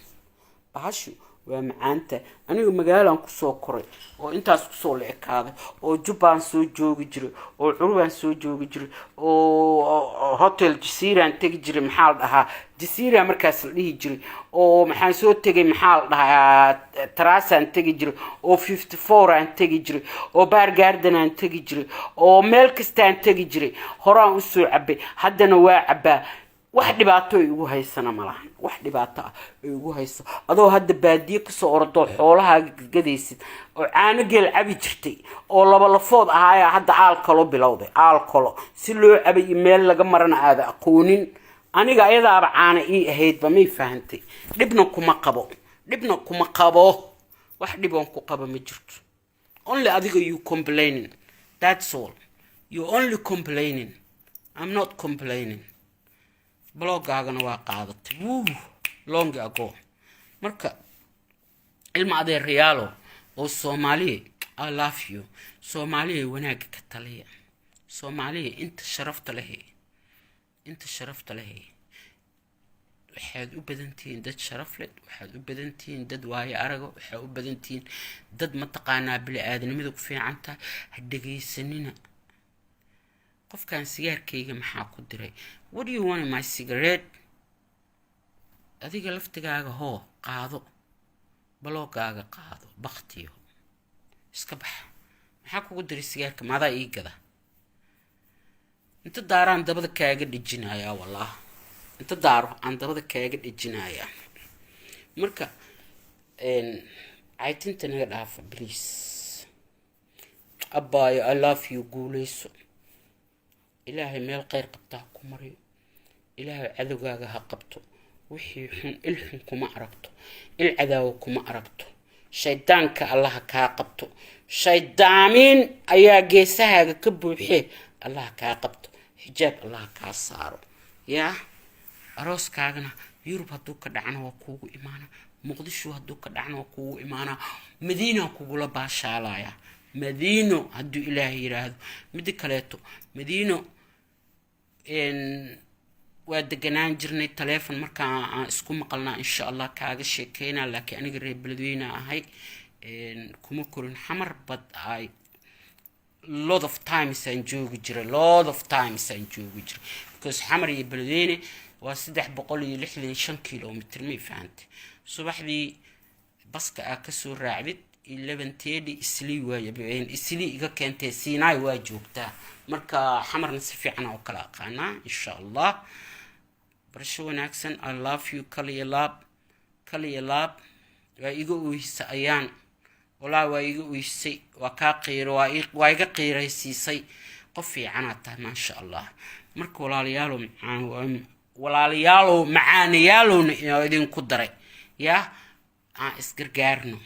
[SPEAKER 1] bahashu waa macaanta aniga magaalaan kusoo koray oo intaas kusoo la ekaaday oo jubbaan soo joogi jiray oo curubaan soo joogi jiray oo hotel jasiiraan tegi jiray maxaa la dhahaa jasiira markaas la dhihi jiray oo maxaan soo tegay maxaa la dhahaa taraasaan tegi jiray oo 54 aan tegi jiray oo baar garden aan tegi jiray oo meel kastaan tegi jiray horaan u soo cabay haddana waa cabaa wax dhibaato ay ugu haysana malahan wax dhibaato ah ay ugu hayso adoo hadda baadiye ka soo ordo xoolahaaga gadaysid oo caano geel cabi jirtay oo laba lafood ahaaya hadda aalkalo bilowday aalkalo si loo cabay meel laga marana aad aqoonin aniga ayadaaba caana ii ahayd ba may fahantay dhibna kuma qabo wax dhiboon ku qabo ma jirto only adiga you complaining that's all you only complaining I'm not complaining bloggaagana waa qaadatay long ago marka ilma adeerayaalo oo Soomaaliye I love you Soomaaliye wanaag ka taliya Soomaaliye inta sharafta leh waxaad u badantiin dad sharaf leh waxaad u badantiin dad waayo arago waxaad u badantiin dad mataqaanaa bili aadanimada ku fiican tahay ha dhageysanina qofkan sigaarkayga maxaa ku diray what do you want in my cigarette adiga laftigaaga hoo qaado balogaaga qaado baqtiyo iska bax maxaa kugu diray sigaarka maadaa ii gada inta daaraan dabada kaaga dhijinayaa wallah inta daaro aan dabada kaaga dhijinayaa marka caytinta naga dhaafa please abaayo I love you guuleyso ilaahay meel khayr qabta ku mariyo ilaahay cadowgaaga ha qabto wixii xun il xun kuma aragto il cadaawo kuma aragto shaydaanka Allah ka qabto shaydaamin ayaa geesahaaga ka buuxee Allah ka qabto xijaab Allah ka saaro yaa arooskaagana Yurub haduu ka dhacna waa kuugu imaana Muqdisho haduu ka dhacna waa kuugu imaana Madiina kugula baashaalaya Madiino haduu ilaahay yiraahdo mid kaleeto Madiino waa deganaan jirnay telefoon markaan isku maqalnaa insha Allah kaaga sheekeyna laakiin aniga reer beledweyne ahay kuma korin xamar bad ay lot of times aan joogi jiray because xamar iyo beledweyne waa 365 kilomitir ma fahanti subaxdii baska ka soo raacdid 11:30 isli waayeen isli iga keentay Sinai waa joogtaa marka xamarna si fiican oo kala aqaana insha Allah barasho wanaagsan I love you kaliya laab waa iga uysa ayaan walaa waa iga uysay waa ka qiiro waa iga qiiraysiisay qof fiican tahay ma sha Allah marka walaalayaalo macaaniyaalona idin ku daray yaa aan isgargaarno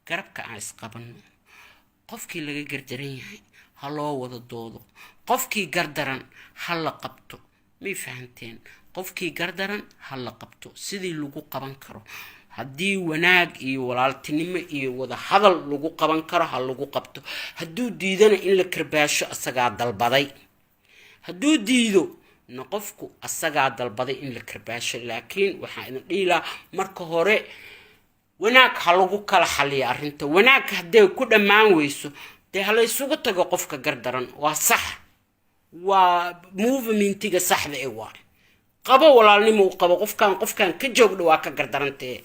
[SPEAKER 1] garabka aan isqabano qofkii laga gardaran yahay ha loo wada doodo qofkii gardaran ha la qabto mi fahanteen qofkii gardaran ha la qabto sidii lagu qaban karo haddii wanaag iyo walaaltinimo iyo wada hadal lagu qaban karo ha lagu qabto hadduu diidana in la karbaasho asagaa dalbaday hadduu diido na qofku asagaa dalbaday in la karbaasho laakiin waxaan idin dhihi lahaa marka hore wanaag ha lagu kala xaliya arrinta wanaag hadday ku dhammaan weyso dee ha la isugu tago qofka gardaran waa sax waa movementiga saxda ee waa qabo walaalnimo u qabo qofkan ka joogdho waa ka gardarantee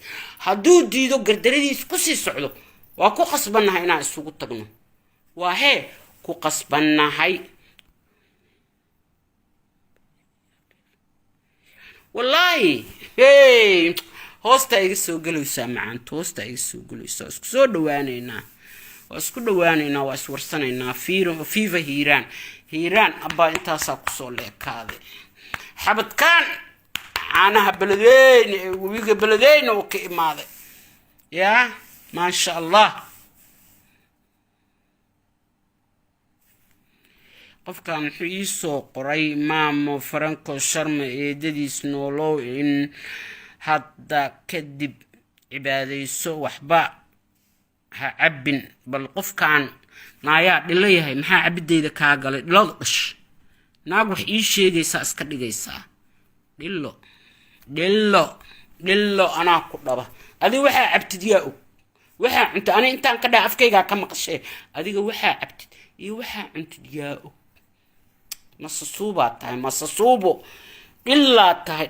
[SPEAKER 1] hadduu diido gardaradiis ku sii socdo waa ku qasbannahay inaan isugu tagno waa hee ku qasbannahay wallaahi hey hoosta iga soo galaysaa macaanta hoosta iga soo galaysaa isku soo dhawaanaynaa waa isku dhawaanaynaa waa iswarsanaynaa fiiva hiiraan abbaa intaasaa kusoo leekaaday xabadkaan caanaha beledweyne ee webiga beledweyne oo ka imaaday yaa maasha allah qofkan wuxuu ii soo qoray maamo faranko sharma eedadiis noolow in hadda kadib cibaadayso waxba ha cabbin bal qofkan naayaa dhilo yahay maxaa cabideyda kaa galay dhilada dhash naag wax ii sheegaysaa iska dhigaysaa dhilo anaa ku dhaba adiga waxaa cabtid yaa og waxaa cuntid ani intaan ka dhaha afkaygaa ka maqashee adiga waxaa cabtid iyo waxaa cuntid yaa og masasuubaa tahay masasuubo dhilaa tahay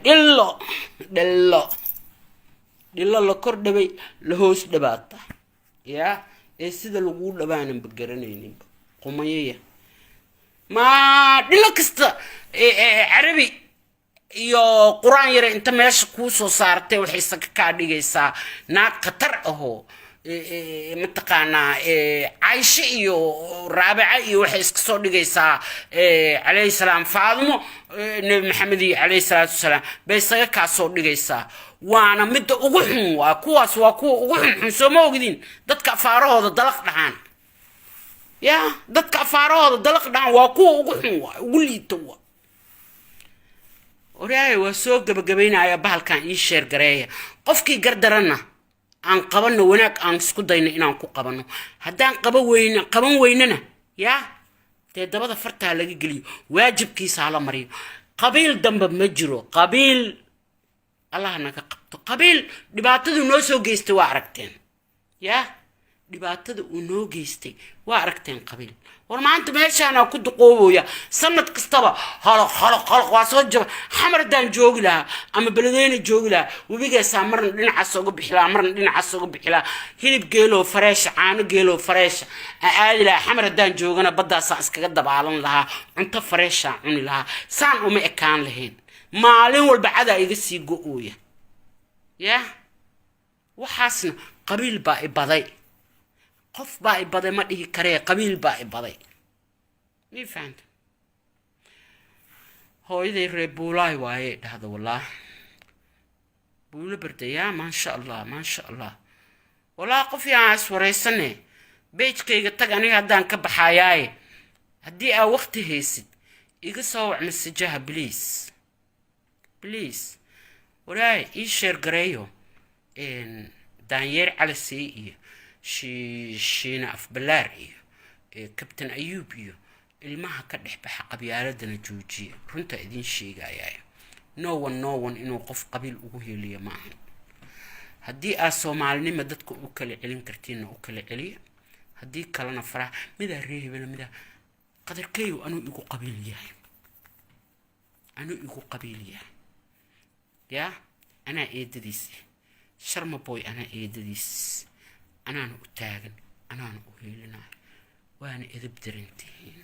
[SPEAKER 1] dhilo la kor dhabay la hoos dhabaa tahay yaa ee sida laguu dhabaananba garanayninba qumayaya ma dhilo kasta carabi iyo quraan yare inta meesha kuu soo saartay waxay saka kaa dhigaysaa naag khatar ahoo mataqaanaa caysho iyo raabica iyo waxay iska soo dhigaysaa calayhi salaam faadimo nebi maxamed iyo calayhi salaatu wasalaam bay isaga kaa soo dhigaysaa waana midda ugu xun waa kuwaas waa kuwa ugu xunxun soo ma ogdiin dadka afaarahooda dalaq dhahaan yaa dadka afaarahooda dalaq dhahaan waa kuwa ugu xun waa ugu liita waa oraaye waa soo gabagabaynaya bahalkan ii sheer gareeya qofkii gardarana aan qabanno wanaag aan isku dayno inaan ku qabanno haddaan qaban weynana yaa dee dabada fartaa laga geliyo waajibkiisa hala mariyo qabiil damba ma jiro qabiil allah naga qabto qabiil dhibaatadu noo soo geystay waa aragteen yaa dhibaatada uu noo geystay waa aragteen qabiil war maanta meeshaana ku duqoobooya sanad kastaba halo waa soo jaba xamardaan joogi lahaa ama beledweyne joogi lahaa webigaasaa marna dhinacaas uga bixi lahaa marna dhinacaas uga bixi lahaa hilib geeloo fareesha caano geeloo fareesha aadi lahaa xamardaan joogana baddaasaan iskaga dabaalan lahaa cunto fareeshaan cuni lahaa saan uma ekaan lahayn maalin walba cadaa iga sii go-ooya yaa waxaasna qabiil baa i baday qof baa i baday ma dhihi karee qabiil baa i baday mii fahamta hooyaday reer buulaay waaye dhahda wallaah buulo bardayaa maasha allah wallaah qof yaan iswaraysane beejkayga tag aniga haddaan ka baxayaaye haddii aa waqti haysid iga soo wac masajaha please walaay ii sheer gareeyo daanyeer calasey iyo shiina afbalaar iyo kabtan ayuub iyo ilmaha ka dhex baxa qabyaaladana joojiya runta idin sheegayaa no one inuu qof qabiil ugu heliyo maahan haddii aa soomaalinimo dadka u kala celin kartiinna u kala celiya haddii kalena faraha midaa reehebela midaa qadarkeeyo anuu igu qabiil yahay yaa anaa eedadiis sharma boy anaa eedadiis anaana u taagan anaana u heelinayo waana edab darantihiin